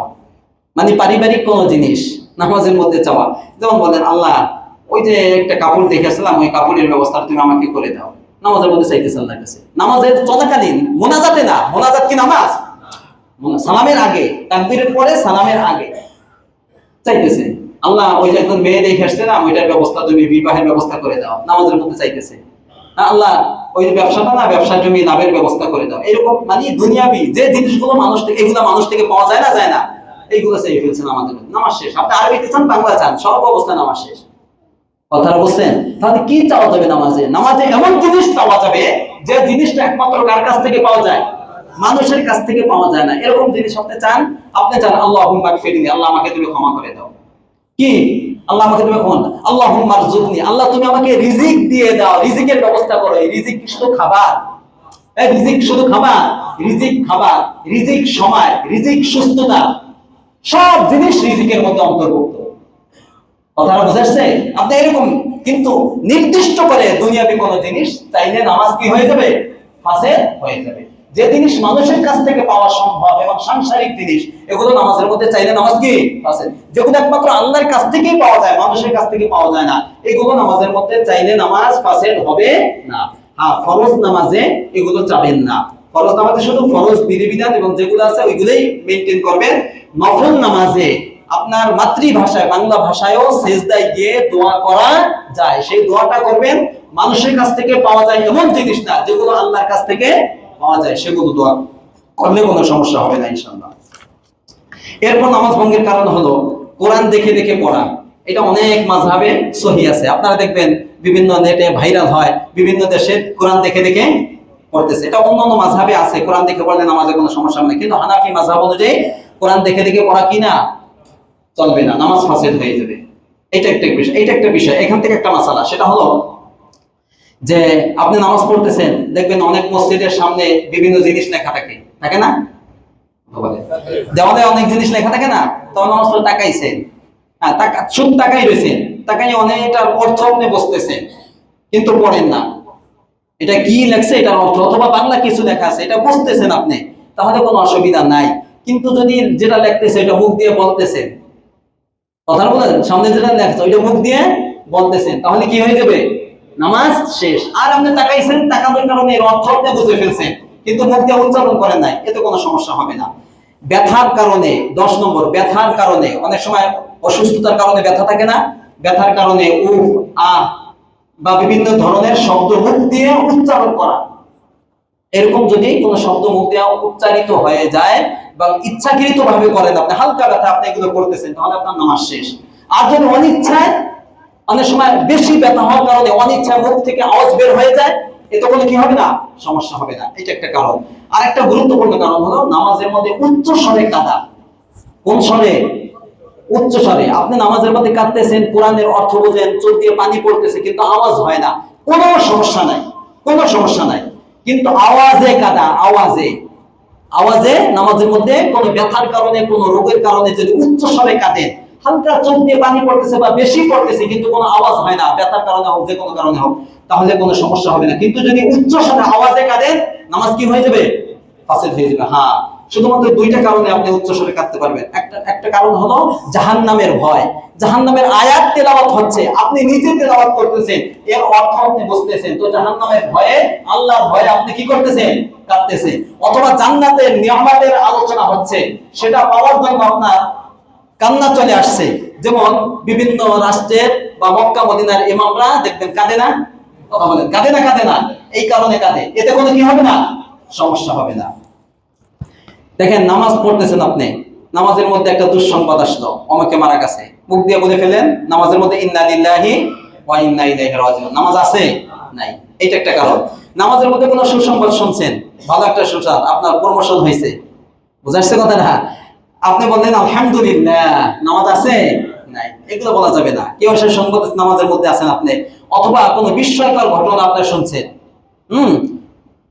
S1: মানে পারিবারিক কোন জিনিস নামাজের মধ্যে চাওয়া। যেমন বলেন, আল্লাহ ওই যে একটা কাপড় দেখেছিলাম, ওই কাপড়ের ব্যবস্থা তুমি আমাকে করে দাও, নামাজের মধ্যে চাইতেছে আল্লাহর কাছে। নামাজের চলাকালীন, মোনাজাতে না, মোনাজাত কি নামাজ? সালামের আগে, তাকবীরের পরে সালামের আগে চাইতেছে, আল্লাহ ওই যে একজন মেয়ে দেখে আসছে না, ওইটার ব্যবস্থা তুমি, বিবাহের ব্যবস্থা করে দাও, নামাজের মধ্যে চাইতেছে। আল্লাহ ওই যে ব্যবসাটা না, ব্যবসার জমি লাভের ব্যবস্থা করে দাও। এরকম মানে দুনিয়াবি যে জিনিসগুলো মানুষ থেকে, এগুলো মানুষ থেকে পাওয়া যায় না, যায় না, এইগুলো চাই ফেলছেন আমাদের। নামাজ শেষ। আপনি আরবিতে চান, বাংলা চান, সব অবস্থায় নামাজ শেষ। কথাটা বলছেন? তাহলে কি চাওয়া যাবে নামাজে? নামাজে এমন জিনিস চাওয়া যাবে যে জিনিসটা একমাত্র কার কাছ থেকে পাওয়া যায়? মানুষের কাছ থেকে পাওয়া যায় না। এরকম জিনিস আপনি চান। আপনি চান আল্লাহুম্মা গফিরনি, আল্লাহ আমাকে তুমি ক্ষমা করে দাও। কি? আল্লাহ আমাকে তুমি ক্ষমা, আল্লাহুম্মা রযুকনি, আল্লাহ তুমি আমাকে রিজিক দিয়ে দাও, রিজিকের ব্যবস্থা করো। এই রিজিক কি শুধু খাবার? এই রিজিক শুধু খাবার? রিজিক খাবার, রিজিক সময়, রিজিক সুস্থতা, সব জিনিস রিজিকের মধ্যে অন্তর্ভুক্ত। কথাটা বুঝাচ্ছে? আপনি এরকম কিন্তু নির্দিষ্ট করে দুনিয়াবি কোন জিনিস চাইলে নামাজ কি হয়ে যাবে? ফাসেদ হয়ে যাবে। যে জিনিস মানুষের কাছ থেকে পাওয়া সম্ভব এবং সাংসারিক জিনিস, এগুলো নামাজের মধ্যে চাইলে নামাজ কি ফাসেদ। যেগুলো একমাত্র আল্লাহর কাছ থেকেই পাওয়া যায়, মানুষের কাছ থেকে পাওয়া যায় না, এগুলো নামাজের মধ্যে চাইলে নামাজ ফাসেদ হবে না। হ্যাঁ, ফরজ নামাজে এগুলো চাবেন না। ফরজ নামাজে শুধু ফরজ বিধিবিধান এবং যেগুলো আছে ওইগুলোই মেইনটেইন করবেন। নফল নামাজে আপনার মাতৃভাষায়, বাংলা ভাষায়ও সেজদায় গিয়ে দোয়া করা যায়, সেই দোয়াটা করবেন। মানুষের কাছ থেকে পাওয়া যায় এমন জিনিস না, যেগুলো আল্লাহর কাছ থেকে পাওয়া যায় সেগুলো দোয়া করলে কোনো সমস্যা হবে না ইনশাআল্লাহ। এরপর নামাজ ভঙ্গের কারণ হলো কোরআন দেখে দেখে পড়া। এটা অনেক মাযহাবে সহিহ আছে, আপনারা দেখবেন বিভিন্ন নেটে ভাইরাল হয়, বিভিন্ন দেশে কোরআন দেখে দেখে পড়তেছে। এটা অন্যান্য মাযহাবে আছে, কোরআন দেখে পড়লে নামাজে কোনো সমস্যা হবে না, কিন্তু হানাফি মাযহাব অনুযায়ী কোরআন দেখে দেখে পড়া কি না, চলবে না, নামাজ ফাসেদ হয়ে যাবে। এটা একটা বিষয়। এখান থেকে একটা মাসালা, সেটা হলো যে আপনি নামাজ পড়তেছেন, দেখবেন অনেক মসজিদের সামনে বিভিন্ন জিনিস লেখা থাকে, থাকে না? দেওয়ালে অনেক জিনিস লেখা থাকে না, তখন নামাজ পড়ে তাকাইছেন, হ্যাঁ শুধু তাকাই রয়েছেন, তাকাই অনেকটার অর্থ আপনি বুঝতেছেন কিন্তু পড়েন না এটা কি লেখছে এটার অর্থ, অথবা বাংলা কিছু লেখা আছে এটা বুঝতেছেন আপনি, তাহলে কোনো অসুবিধা নাই। কিন্তু যদি যেটা লেখতেছে এটা মুখ দিয়ে বলতেছেন, কথা বলেন, সামনে যেটা লেখছে ওইটা মুখ দিয়ে বলতেছেন, তাহলে কি হয়ে যাবে? নামাজ শেষ। আর আপনি তাকাইছেন, তাকানোর কারণে এর অর্থ আপনি বুঝে ফেলছেন কিন্তু মুখ দিয়ে উচ্চারণ করেন নাই, এতে কোনো সমস্যা হবে না। ব্যথার কারণে 10 নম্বর, ব্যথার কারণে অনেক সময় অসুস্থতার কারণে ব্যথা থাকে না, ব্যথার কারণে উফ আহ বা বিভিন্ন ধরনের শব্দ মুখ দিয়ে উচ্চারণ করা, এরকম যদি কোনো শব্দ মুখ দিয়ে উচ্চারিত হয়ে যায় বা ইচ্ছাকৃত ভাবে করেন, আপনি হালকা ব্যথা আপনি এগুলো করতেছেন, তাহলে আপনার নামাজ শেষ। আর যদি অনিচ্ছায়, অনেক সময় বেশি ব্যথা হওয়ার কারণে অনিচ্ছায় মুখ থেকে আওয়াজ বের হয়ে যায়, এতে কোনো কি হবে না? সমস্যা হবে না, এটা একটা কারণ। আর একটা গুরুত্বপূর্ণ কারণ হলো নামাজের মধ্যে উচ্চ স্বরে কাঁদা। কোন স্বরে? উচ্চ স্বরে। আপনি নামাজের মধ্যে কাঁদতেছেন, কোরআনের অর্থ বোঝেন, চোখ দিয়ে পানি পড়তেছে কিন্তু আওয়াজ হয় না, কোনো সমস্যা নাই, কোনো সমস্যা নাই। কিন্তু আওয়াজে কাঁদা, আওয়াজে আওয়াজে নামাজের মধ্যে কোনো ব্যথার কারণে, কোনো রোগের কারণে যদি উচ্চ স্বরে কাঁদেন, হালকা চোখ দিয়ে পানি পড়তেছে বা বেশি পড়তেছে কিন্তু কোনো আওয়াজ হয় না, ব্যথার কারণে হোক যে কোনো কারণে হোক, তাহলে কোনো সমস্যা হবে না। কিন্তু যদি উচ্চ স্বরে আওয়াজে কাঁদেন, নামাজ কি হয়ে যাবে? ফাসিদ হয়ে যাবে। হ্যাঁ, শুধুমাত্র দুইটা কারণে আপনি উচ্চ স্বরে কাঁদতে পারবেন। একটা কারণ হলো জাহান্নামের ভয়, জাহান্নামের আয়াত তেলাওয়াত হচ্ছে, আপনি নিজে তেলাওয়াত করতেছেন, এর অর্থ আপনি বুঝতেছেন, তো জাহান্নামের ভয়ে, আল্লাহর ভয়ে আপনি কি করতেছেন? কাঁদতেছেন। অথবা জান্নাতের নিয়ামতের আলোচনা হচ্ছে, সেটা পাওয়ার জন্য আপনার কান্না চলে আসছে। যেমন বিভিন্ন রাষ্ট্রের বা মক্কা মদিনার ইমামরা দেখবেন কাঁদে না, কথা বলেন, কাঁদে না? কাঁদে না, এই কারণে কাঁদে, এতে কোনো কি হবে না? সমস্যা হবে না। দেখেন নামাজ পড়তেছেন আপনি, নামাজের মধ্যে একটা দুঃসংবাদ আসলো, অমুকে মারা গেছে, মুখ দিয়ে বলে ফেলেন নামাজের মধ্যে ইন্না লিল্লাহি ওয়া ইন্না ইলাইহি রাজিউন, নামাজ আছে নাই, এটা একটা কারণ। নামাজের মধ্যে কোনো সুসংবাদ শুনছেন, ভালো একটা সুসংবাদ, আপনার প্রমোশন হয়েছে, বুঝাচ্ছে কথা না, আপনি বললেন আলহামদুলিল্লাহ, নামাজ আছে নাই, এগুলো বলা যাবে না। কেউ সে সংবাদ নামাজের মধ্যে আছেন আপনি, অথবা কোনো বিস্ময়কর ঘটনা আপনি শুনছেন,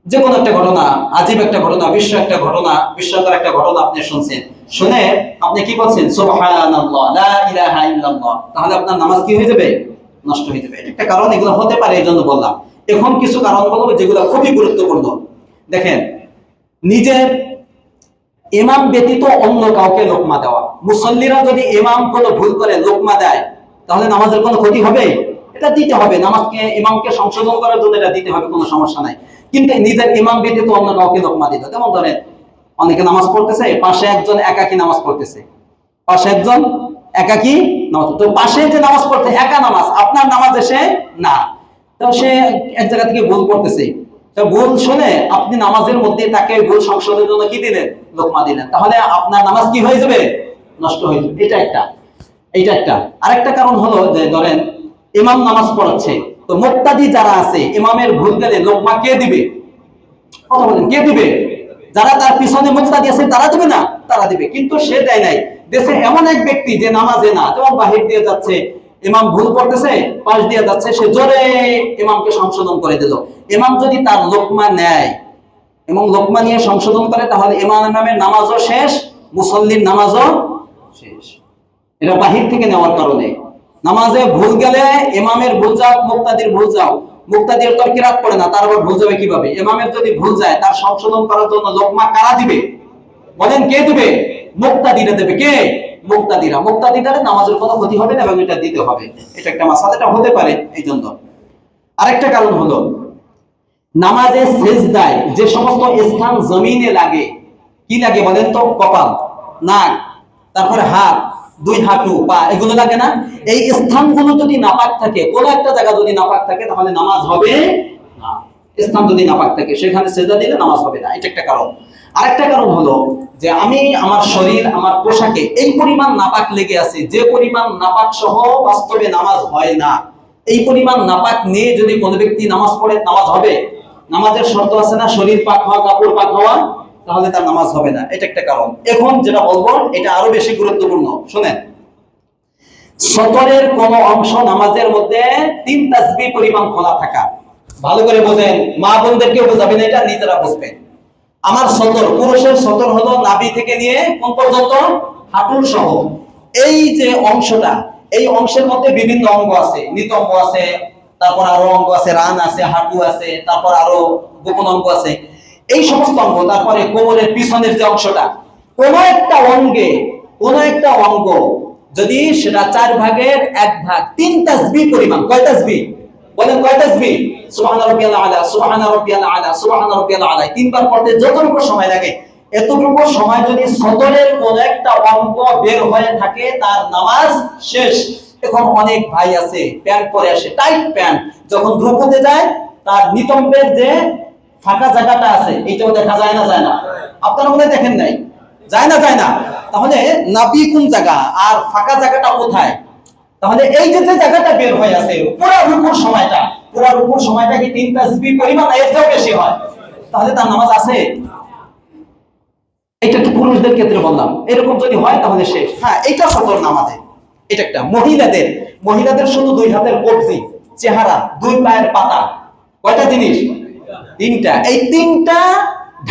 S1: যে কোনো একটা ঘটনা, আজীব একটা ঘটনা, একটা ঘটনা, বিস্ময়কর একটা ঘটনা আপনি শুনছেন, শুনে আপনি কি বলছেন? সুবহানাল্লাহ, লা ইলাহা ইল্লাল্লাহ, তাহলে আপনার নামাজ কি হয়ে যাবে? নষ্ট হয়ে যাবে। এটা একটা কারণ, এগুলো হতে পারে, এই জন্য বললাম। এখন কিছু কারণ বলবো যেগুলো খুবই গুরুত্বপূর্ণ। দেখেন, নিজের ইমাম ব্যতীত অন্য কাউকে লোকমা দেওয়া। মুসল্লিরা যদি ইমাম কোনো ভুল করে লোকমা দেয়, তাহলে নামাজের কোনো ক্ষতি হবে? এটা দিতে হবে, নামাজকে ইমামকে সংশোধন করার জন্য এটা দিতে হবে, কোনো সমস্যা নাই। কিন্তু নিজের ইমাম ব্যতীত অন্য কাউকে লোকমা দিতে, যেমন ধরেন অনেকে নামাজ পড়তেছে, পাশে একজন একাকী নামাজ পড়তেছে, পাশে একজন একাকী নামাজ, তো পাশে যে নামাজ পড়তে একা নামাজ, আপনার নামাজ এসে না, তো সে এক জায়গা থেকে ভুল করতেছে, ভুল শুনে আপনি নামাজের মধ্যে তাকে ভুল সংশোধনের জন্য কি দিলেন? লোকমা দিলেন, তাহলে আপনার নামাজ কি হয়ে যাবে? নষ্ট হয়ে যাবে। এইটা একটা। আরেকটা কারণ হলো যে ধরেন ইমাম নামাজ পড়াচ্ছে, তো মুক্তাদি যারা আছে, ইমামের ভুল গেলে লোকমা কে দিবে? কথা বলেন, কে দিবে? যারা তার পিছনে মুক্তাদি আছে তারা দিবে না? তারা দিবে, কিন্তু সে দেয় নাই। দেশে এমন এক ব্যক্তি যে নামাজে না, যেমন বাহির দিয়ে যাচ্ছে, ইমাম ভুল করতেছে, পাশ দিয়ে যাচ্ছে, সে জোরে ইমামকে সংশোধন করে দিল। ইমাম যদি তার লোকমা নেয় এবং লোকমা নিয়ে সংশোধন করে, তাহলে ইমামের নামাজও শেষ, মুসল্লির নামাজও শেষ। এটা বাহির থেকে নেওয়ার কারণে। নামাজে ভুল গেলে ইমামের ভুল যাও, মুক্তাদির ভুল যাও, মুক্তাদির তো কিরাত পড়ে না, তার আবার ভুল যাবে কিভাবে? ইমামের যদি ভুল যায়, তার সংশোধন করার জন্য লোকমা কারা দিবে? বলেন, কে দিবে? মুক্তাদিরা দেবে। কে? মুক্তাদিরা। মুক্তাদিরা নামাজের কোনো ক্ষতি হবে না এবং এটা দিতে হবে। এটা একটা মাসালা, এটা হতে পারে এই জন্য। আরেকটা কারণ হলো নামাজে সেজদায় যে সমস্ত স্থান জমিনে লাগে, কি লাগে বলেন তো? কপাল, নাক, তারপরে হাত, দুই হাঁটু, পা, এগুলো লাগে না? এই স্থানগুলো যদি নাপাক থাকে, কোনো একটা জায়গা যদি নাপাক থাকে, তাহলে নামাজ হবে না। স্থান যদি নাপাক থাকে, সেখানে সেজদা দিলে নামাজ হবে না, এটা একটা কারণ। আরেকটা কারণ হলো যে আমি আমার শরীর, আমার পোশাকে এই পরিমাণ নাপাক লেগে আছে, যে পরিমাণ নাপাক সহ বাস্তবে নামাজ হয় না, এই পরিমাণ নাপাক নিয়ে যদি কোনো ব্যক্তি নামাজ পড়ে, নামাজ হবে? নামাজের শর্ত আছে না, শরীর পাক হওয়া, কাপড় পাক হওয়া, তাহলে তার নামাজ হবে না, এটা একটা কারণ। এখন যেটা বলবো এটা আরো বেশি গুরুত্বপূর্ণ, শুনেন। সতরের কোন অংশ নামাজের মধ্যে 3 তাসবিহ পরিমাণ খোলা থাকা, ভালো করে বোঝেন, মা বোনদেরকে বোঝাবেন, এটা নিজেরা বুঝবেন। আমার সতর, পুরুষের সতর হলো নাভি থেকে নিয়ে কোন পর্যন্ত, হাঁটুর সহ এই যে অংশটা, এই অংশের মধ্যে বিভিন্ন অঙ্গ আছে, নিতম্ব আছে, তারপর আরো অঙ্গ আছে, রান আছে, হাঁটু আছে, তারপর আরো গোপন অঙ্গ আছে, এই সমস্ত অঙ্গ। তারপরে কোমরের পিছনের যে অংশটা, কোন একটা অঙ্গে, কোন একটা অঙ্গ যদি সেটা 4 ভাগের 1 ভাগ 3 তাসবিহ পরিমাণ, কয় তাসবিহ বলেন, কয় তাসবিহ, সুবহান রাব্বিয়াল আলা, সুবহান রাব্বিয়াল আলা, সুবহান রাব্বিয়াল আলা, তিনবার পড়তে যতটুকু সময় লাগে, এতটুকু সময় যদি সদরের কোন একটা অঙ্গ বের হয়ে থাকে, তার নামাজ শেষ। এখন অনেক ভাই আছে প্যান্ট পরে আসে, টাইট প্যান্ট, যখন রুকুতে যায় তার নিতম্বের যে ফাঁকা জায়গাটা আছে, এইটাও দেখা যায় না, যায় না? আপনারা মনে হয় দেখেন নাই, যায় না, যায় না? তাহলে নাভি কোন জায়গা আর ফাঁকা জায়গাটা কোথায়? তাহলে এই যে যে জায়গাটা বের হয়ে আছে, পুরো রুকুর সময়টা, পুরো রুকুর সময়টা কি 3 তাসবিহ পরিমাণ, এর চেয়েও বেশি হয়, তাহলে তার নামাজ আছে? এটা তো পুরুষদের ক্ষেত্রে বললাম, এরকম যদি হয় তাহলে শেষ। হ্যাঁ, এটা সতর নামাজে, এটা একটা। মহিলাদের, মহিলাদের শুধু 2 হাতের কবজি, চেহারা, 2 পায়ের পাতা, কয়টা জিনিস, 3টা। এই 3টা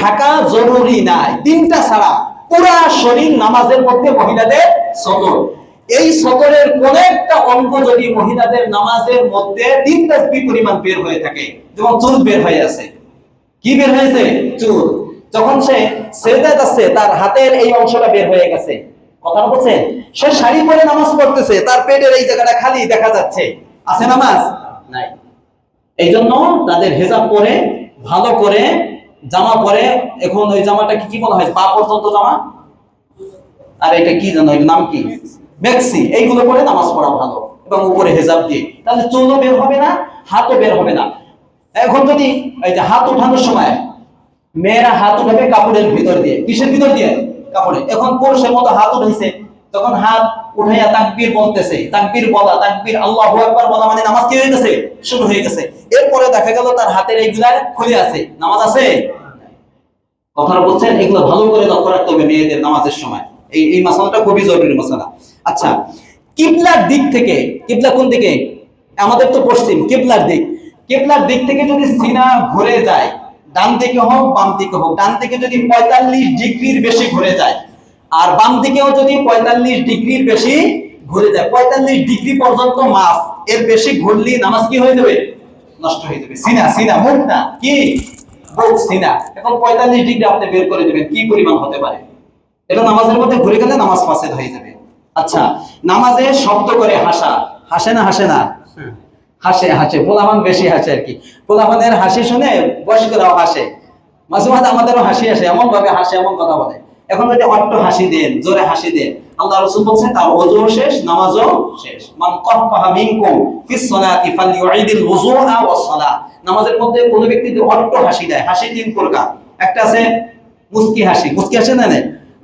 S1: ঢাকা জরুরি নাই, 3টা ছাড়া পুরা শরীর নামাজের মধ্যে মহিলাদের সতর। এই সতরের কোন একটা অঙ্গ যদি মহিলাদের নামাজের মধ্যে 3 তাসবিহ পরিমাণ বের হয়ে থাকে, যেমন চুল বের হয়ে আছে, কি বের হয়েছে, চুল, যখন সে সেজদায় যাচ্ছে তার হাতের এই অংশটা বের হয়ে গেছে, কথা বলছে, সে শাড়ি পরে নামাজ পড়তেছে, তার পেটের এই জায়গাটা খালি দেখা যাচ্ছে, আছে নামাজ নাই। এই জন্য তাদের হেজাব পরে, ভালো করে জামা পরে, এখন ওই জামাটা কি বলা হয়, পা পর্যন্ত জামা, আর এটা কি জানো, এর নাম কি, মেক্সি, এইগুলো পরে নামাজ পড়া ভালো, এবং উপরে হেজাব দিয়ে, তাহলে চুলও বের হবে না, হাতও বের হবে না। এখন যদি এই যে হাত উঠানোর সময় মেয়েরা হাত উঠাবে কাপড়ের ভিতর দিয়ে, কিসের ভিতর দিয়ে, কাপড়ে। এখন পুরুষের মতো হাত উঠাইছে, তখন হাত উঠাইয়া তাকবীর বলতেছে, তাকবীর বলা, তাকবীর আল্লাহু আকবার বলা মানে নামাজ কি হয়ে গেছে, শুরু হয়ে গেছে। এরপরে দেখা গেল তার হাতের এইগুলা খুলে আছে, নামাজ আছে? কথাটা বলছেন, এগুলো ভালো করে লক্ষ্য রাখতে হবে মেয়েদের নামাজের সময়, এই মাসালাটা খুবই জরুরি মাসালা। আচ্ছা, কিবলার দিক থেকে, কিবলা কোন দিকে, আমাদের তো পশ্চিম, কিবলার দিক, কিবলার দিক থেকে যদি সিনা ঘুরে যায়, ডান দিকে হোক বাম দিকে হোক, ডান দিকে যদি 45 ডিগ্রির বেশি ঘুরে যায়, আর বাম দিকেও যদি 45 ডিগ্রির বেশি ঘুরে যায়, 45 ডিগ্রি পর্যন্ত মাফ, এর বেশি ঘুরলে নামাজ কি হয়ে যাবে, নষ্ট হয়ে যাবে। সিনা, সিনা মুখ না, কি বুক, সিনা। এখন 45 ডিগ্রি আপনি বের করে দিবেন, কি পরিমাণ হতে পারে, এটা নামাজের মধ্যে ঘুরে গেলে নামাজ ফাসেদ হয়ে যাবে। আচ্ছা, নামাজে শব্দ করে হাসা, হাসে না, হাসে না, হাসে, হাসে, পোলাপান বেশি হাসে আর কি, পোলাপানের হাসি শুনে বয়স্করাও হাসে, মাঝে মাঝে আমাদেরও হাসি আসে, এমন ভাবে হাসে, এমন কথা বলে। এখন যদি অট্ট হাসি দেন, জোরে হাসি দেন, আল্লাহ রাসূল বলেছেন তার ওযু শেষ, নামাজও শেষ। মান কাফাহা মিনকুম ফিস সালাতি ফালইউঈদিল ওযুআ ওয়াস সালাহ। নামাজের মধ্যে কোন ব্যক্তি যদি অট্ট হাসি দেয়, হাসি 3 প্রকার, একটা আছে মুস্কি হাসি, মুস্কি হাসি না,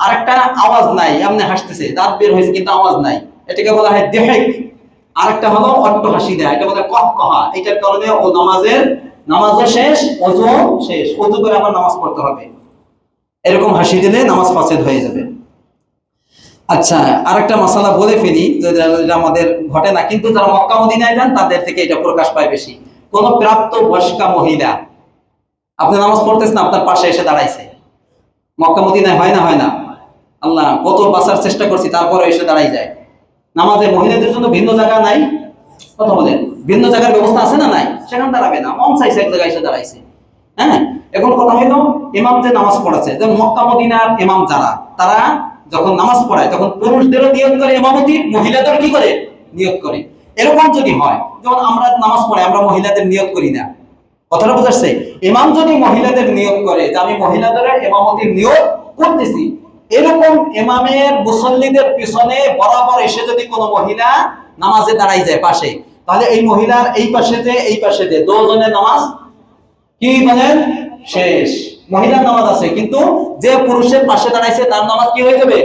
S1: আরেকটা আওয়াজ নাই, এমনি হাসতেছে, দাঁত বের হয়েছে কিন্তু আওয়াজ নাই, এটাকে বলা হয় দেহেক। আরেকটা হলো অট্ট হাসি দেয়, এটা বলে কহকহা, এটার কারণে ও নামাজও শেষ, ওযু শেষ, ওযু করে আবার নামাজ পড়তে হবে, এরকম হাসি দিলে নামাজ ফাসেদ হয়ে যাবে। আচ্ছা, আরেকটা মাসালা বলে ফেলি, যেটা আমাদের ঘটে না, কিন্তু যারা মক্কা মদিনায় যান তাদের থেকে এটা প্রকাশ পায় বেশি। কোন প্রাপ্ত বয়স্কা মহিলা, আপনি নামাজ পড়তেছেন, আপনার পাশে এসে দাঁড়াইছে, মক্কা মদিনায় হয় না, হয় না? আল্লাহ, কত বাঁচার চেষ্টা করছি, তারপরে এসে দাঁড়াই যায়। নামাজে মহিলাদের জন্য ভিন্ন জায়গা নাই, কথা বলেন, ভিন্ন জায়গার ব্যবস্থা আছে না, নাই? সেখানে দাঁড়াবে না, মন চাইছে এক জায়গায় এসে দাঁড়াইছে। হ্যাঁ, এখন কথা হইলো ইমাম যে নামাজ পড়াচ্ছে, যেমন মক্কা মদিনার ইমাম যারা, তারা যখন নামাজ পড়ায় তখন পুরুষদেরও নিয়ত করে ইমামতি, মহিলাদেরও কি করে, নিয়ত করে। এরকম যদি হয়, যেমন আমরা নামাজ পড়াই, আমরা মহিলাদের নিয়ত করি না, কথাটা বুঝাচ্ছে, ইমাম যদি মহিলাদের নিয়ত করে যে আমি মহিলাদের ইমামতির নিয়ত করতেছি, এরকম ইমামের মুসল্লিদের পিছনে বরাবর এসে যদি কোনো মহিলা নামাজে দাঁড়াই যায় পাশে, তাহলে এই মহিলার এই পাশে যে এই পাশে যে দুজনের নামাজ কি বলেন, শেষ। মহিলার নামাজ আছে, কিন্তু যে পুরুষের পাশে দাঁড়াইছে তার নামাজ কি হয়ে যাবে,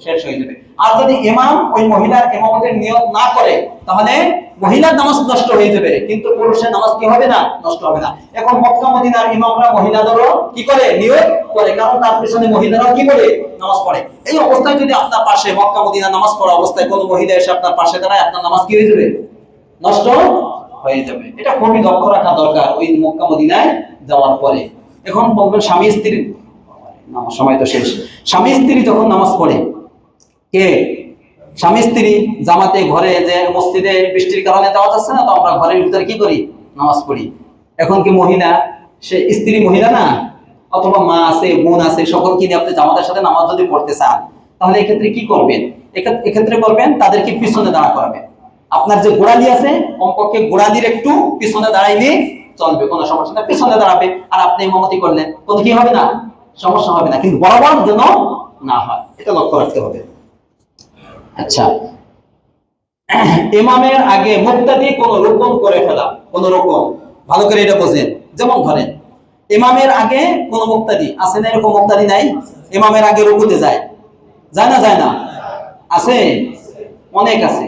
S1: শেষ হয়ে যাবে। আর যদি ইমাম ওই মহিলার ইমামতের নিয়ত না করে, তাহলে মহিলার নামাজ নষ্ট হয়ে যাবে, কিন্তু পুরুষের নামাজ কি হবে না, নষ্ট হবে না। এখন মক্কা মদিনার ইমামরা মহিলাদেরও কি করে, নিয়ত করে, কারণ তার পিছনে মহিলারাও কি করে, নামাজ পড়ে। এই অবস্থায় যদি আপনার পাশে মক্কা মদিনা নামাজ পড়া অবস্থায় কোনো মহিলা এসে আপনার পাশে দাঁড়ায়, আপনার নামাজ কি হয়ে যাবে, নষ্ট হয়ে যাবে। এটা খুবই লক্ষ্য রাখা দরকার ওই মক্কা মদিনায় যাওয়ার পরে। এখন বলবেন স্বামী স্ত্রীর নামাজ সময় তো শেষ। স্বামী স্ত্রী যখন নামাজ পড়ে, কে স্বামী স্ত্রী জামাতে ঘরে, যে মসজিদে বৃষ্টির কারণে যাওয়া যাচ্ছে না, তো আমরা ঘরের ভিতরে কি করি, নামাজ পড়ি। এখন কি মহিলা, সে স্ত্রী মহিলা না, অথবা মা আছে, বোন আছে, সকলকে নিয়ে আপনি জামাতের সাথে নামাজ যদি পড়তে চান, তাহলে এক্ষেত্রে কি করবেন? এক্ষেত্রে করবেন, তাদেরকে পিছনে দাঁড়া করাবেন। আপনার যে গোড়ালি আছে, কমপক্ষে গোড়ালির একটু পিছনে দাঁড়াইলে চলবে, কোনো সমস্যা না, পিছনে দাঁড়াবে। আর আপনি ইমামতি করলেন, কোনো কি হবে না, সমস্যা হবে না, কিন্তু বরাবর যেন না হয়, এটা লক্ষ্য রাখতে হবে। আচ্ছা, ইমামের আগে মুক্তাদি কোন রকম করে ফেলা, কোন রকম, ভালো করে এটা বোঝেন। যেমন ধরেন, ইমামের আগে কোন মুক্তাদি আছে না, এরকম মুক্তাদি নাই? ইমামের আগে রুকুতে যায়, যায় না, যায় না? আছে, অনেক আছে।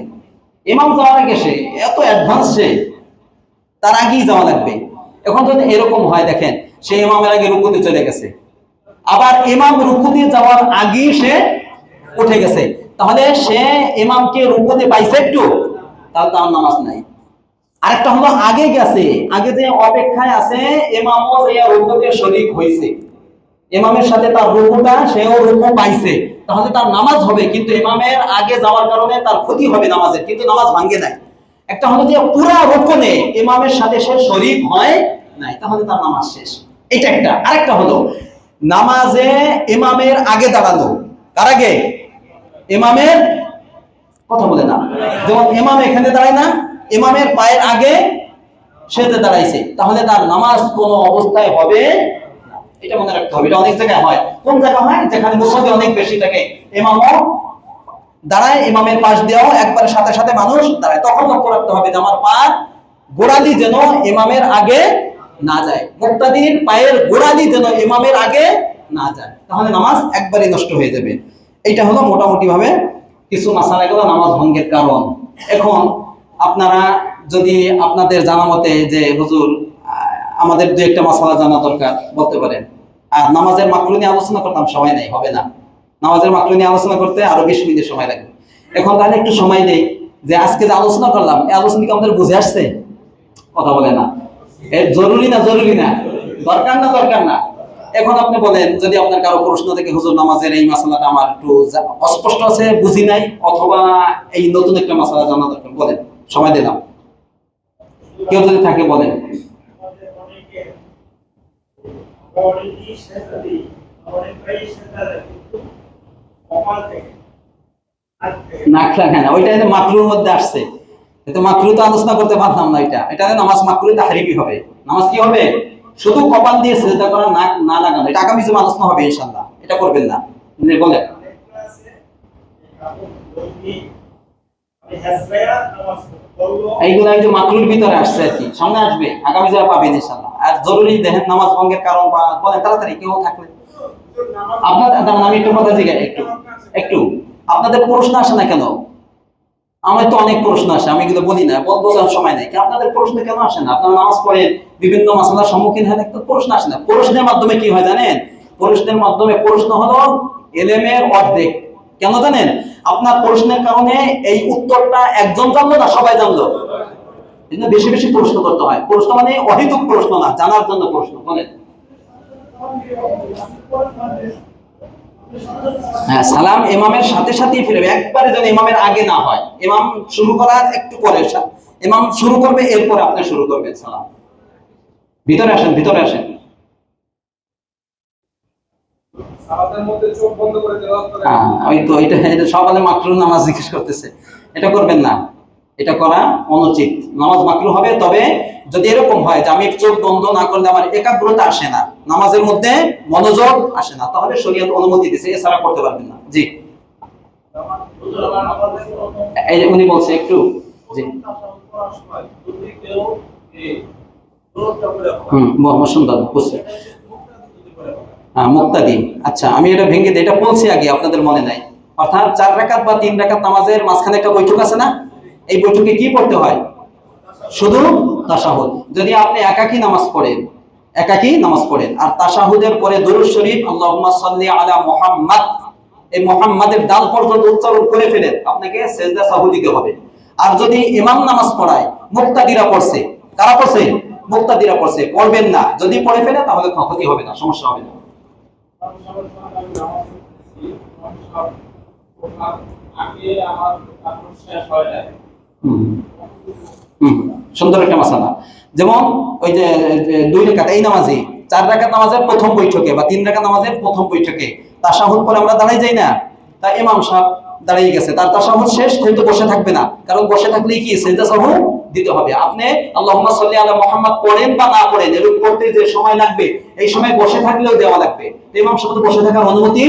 S1: ইমাম যাওয়ার আগে সে এত অ্যাডভান্স, সে তার আগেই যাওয়া লাগবে। এখন যদি এরকম হয়, দেখেন সে ইমামের আগে রুকুতে চলে গেছে, আবার ইমাম রুকুতে যাওয়ার আগেই সে উঠে গেছে, তাহলে সে ইমামকে রুকুতে পাইছে একটু, তাহলে তার নামাজ নাই। আরেকটা হলো আগে গেছে, আগে যে অপেক্ষায় আছে, ইমামও যে রুকুতে শরীক হয়েছে, ইমামের সাথে তার রুকুটা, সেও রুকু পাইছে, তাহলে তার নামাজ হবে, কিন্তু ইমামের আগে যাওয়ার কারণে তার ক্ষতি হবে নামাজের, কিন্তু নামাজ ভাঙ্গে নাই। একটা হলো যে পুরা রুকুনে ইমামের সাথে সে শরীক হয় নাই, তাহলে তার নামাজ শেষ, এটা একটা। আরেকটা হলো নামাজে ইমামের আগে দাঁড়ানো, কার আগে? ইমামের, কথা বলে না, যেমন ইমাম এখানে দাঁড়ায় না, ইমামের পায়ের আগে সে যে দাঁড়াইছে, তাহলে তার নামাজ কোনো অবস্থায় হবে না, এটা মনে রাখতে হবে। এটা অনেক জায়গায় হয়। কোন জায়গা হয়? যেখানে মুসল্লি অনেক বেশি থাকে, ইমামও দাঁড়ায়, ইমামের পাশ দিয়েও একবারে সাথে সাথে মানুষ দাঁড়ায়, তখন লক্ষ্য রাখতে হবে যে আমার পা গোড়ালি যেন ইমামের আগে না যায়, মুক্তাদির পায়ের গোড়ালি যেন ইমামের আগে না যায়, তাহলে নামাজ একবারই নষ্ট হয়ে যাবে। এইটা হলো মোটামুটি ভাবে কিছু মাসালা গুলো নামাজ ভঙ্গের কারণ। এখন আপনারা যদি আপনাদের জানা মতে যে হুজুর আমাদের দু একটা মাসালা জানা দরকার, বলতে পারেন। আর নামাজের মাকরু নিয়ে আলোচনা করতাম, সময় নেই, হবে না। নামাজের মাকরু নিয়ে আলোচনা করতে আরো 20 মিনিট সময় লাগবে। এখন তাহলে একটু সময় নেই, যে আজকে যে আলোচনা করলাম, এই আলোচনা কি আমাদের বুঝে আসছে? কথা বলে না। এর জরুরি না, জরুরি না, দরকার না, দরকার না। এখন আপনি বলেন, যদি আপনার কারো প্রশ্ন থেকে, হুজুর নামাজের এই মাসালাটা আমার একটু অস্পষ্ট আছে, বুঝি নাই, অথবা এই নতুন একটা মাসালা জানা দরকার, বলেন, সময় দিলাম। কেউ যদি থাকে বলেন। নাক রাখে না, ওইটা মাকরুর মধ্যে আসছে, কিন্তু মাকরু তো আলোচনা করতে পারতাম না। এটা নামাজ মাকরু তাহরিমি হবে। নামাজ কি হবে? শুধু কপাল দিয়ে সেজদা করা, নাক না লাগানো। এটা আগামী জুমা আলোচনা হবে ইনশাআল্লাহ, এটা করবেন না। বলেন। এইগুলো এই যে মাকরুর ভিতরে আসছে আর কি, সামনে আসবে, আগামী জুমা পাবেন ইনশাআল্লাহ। আর জরুরি দেখেন নামাজ ভঙ্গের কারণ, বলেন তাড়াতাড়ি, কেউ থাকলে। আপনাদের আমি একটু কথা জিজ্ঞাসা, একটু একটু আপনাদের প্রশ্ন আসে না কেন? আমার তো অনেক প্রশ্ন আসে, আমি কিন্তু বলি না, বোঝার সময় নেই। আপনাদের প্রশ্ন কেন আসে না? আপনারা নামাজ পড়েন, বিভিন্ন মাসালার সম্মুখীন হয়, একটা প্রশ্ন আসে না। প্রশ্নের মাধ্যমে কি হয় জানেন? প্রশ্নের মাধ্যমে, প্রশ্ন হলো এলেমের অর্ধেক। কেন জানেন? আপনার প্রশ্নের কারণে এই উত্তরটা একজন জানলো না, সবাই জানলো। কিন্তু বেশি বেশি প্রশ্ন করতে হয়। প্রশ্ন মানে অহেতুক প্রশ্ন না, জানার জন্য প্রশ্ন। বলেন। হ্যাঁ, সালাম ইমামের সাথে সাথেই ফিরবে, একবারে যেন ইমামের আগে না হয়। ইমাম শুরু করার একটু পরে, ইমাম শুরু করবে, এরপরে আপনি শুরু করবেন সালাম। ভিতরে আসেন, ভিতরে আসেন। সালাতের মধ্যে চোখ বন্ধ করে তেলাওয়াত করে, ওই তো এটা সকালে মাকরুহ নামাজ জিজ্ঞেস করতেছে, এটা করবেন না, এটা করা অনুচিত। নামাজ মাকরুহ হবে, তবে যদি এরকম হয় যে আমি চোখ বন্ধ না করলে আমার একাগ্রতা আসে না, নামাজের মধ্যে মনোযোগ আসে না, তাহলে শরীয়ত অনুমতি দিয়েছে, এছাড়া করতে পারবেন না। জি, এই যে উনি বলছে একটু। জি, সুন্দর বুঝছি। মুক্তাদি, আচ্ছা আমি এটা ভেঙে দিই, এটা বলছি আগে, আপনাদের মনে নাই। অর্থাৎ 4 রাকাত বা 3 রাকাত নামাজের মাঝখানে একটা বৈঠক আছে না? এই বৈঠকে কি পড়তে হয়? শুধু তাশাহুদ। যদি আপনি একাকী নামাজ পড়েন, একাকী নামাজ পড়েন, আর তাশাহুদের পরে দুরূদ শরীফ, আল্লাহুম্মা সাল্লি আলা মুহাম্মাদ, এই মুহাম্মাদের ডাল পর্যন্ত উচ্চারণ করে ফেলেন, আপনাকে সেজদা সাহু দিতে হবে। আর যদি ইমাম নামাজ পড়ায়, মুক্তাদিরা পড়ছে, কারা পড়ছে? মুক্তাদিরা পড়ছে, পড়বেন না। যদি পড়ে ফেলে তাহলে ক্ষতি হবে না, সমস্যা হবে না। হুম হুম সুন্দর একটা মাসালা। যেমন ওই যে 2 রাকাত এই নামাজে 4 রাকাত নামাজের প্রথম বৈঠকে বা 3 রাকাত নামাজের প্রথম বৈঠকে তাশাহুদ পরে আমরা দাঁড়াই যাই না, তা ইমাম সাহেব দাঁড়িয়ে গেছে, তার তাশাহুদ শেষ, কিন্তু বসে থাকবে না, কারণ বসে থাকলে কি সিজদা সাহু দিতে হবে। আপনি আল্লাহুম্মা সাল্লি আলা মুহাম্মাদ পড়েন বা না পড়েন, এরকম করতে যে সময় লাগবে এই সময় বসে থাকলেও দেওয়া লাগবে। ইমাম সাহেব তো বসে থাকার অনুমতি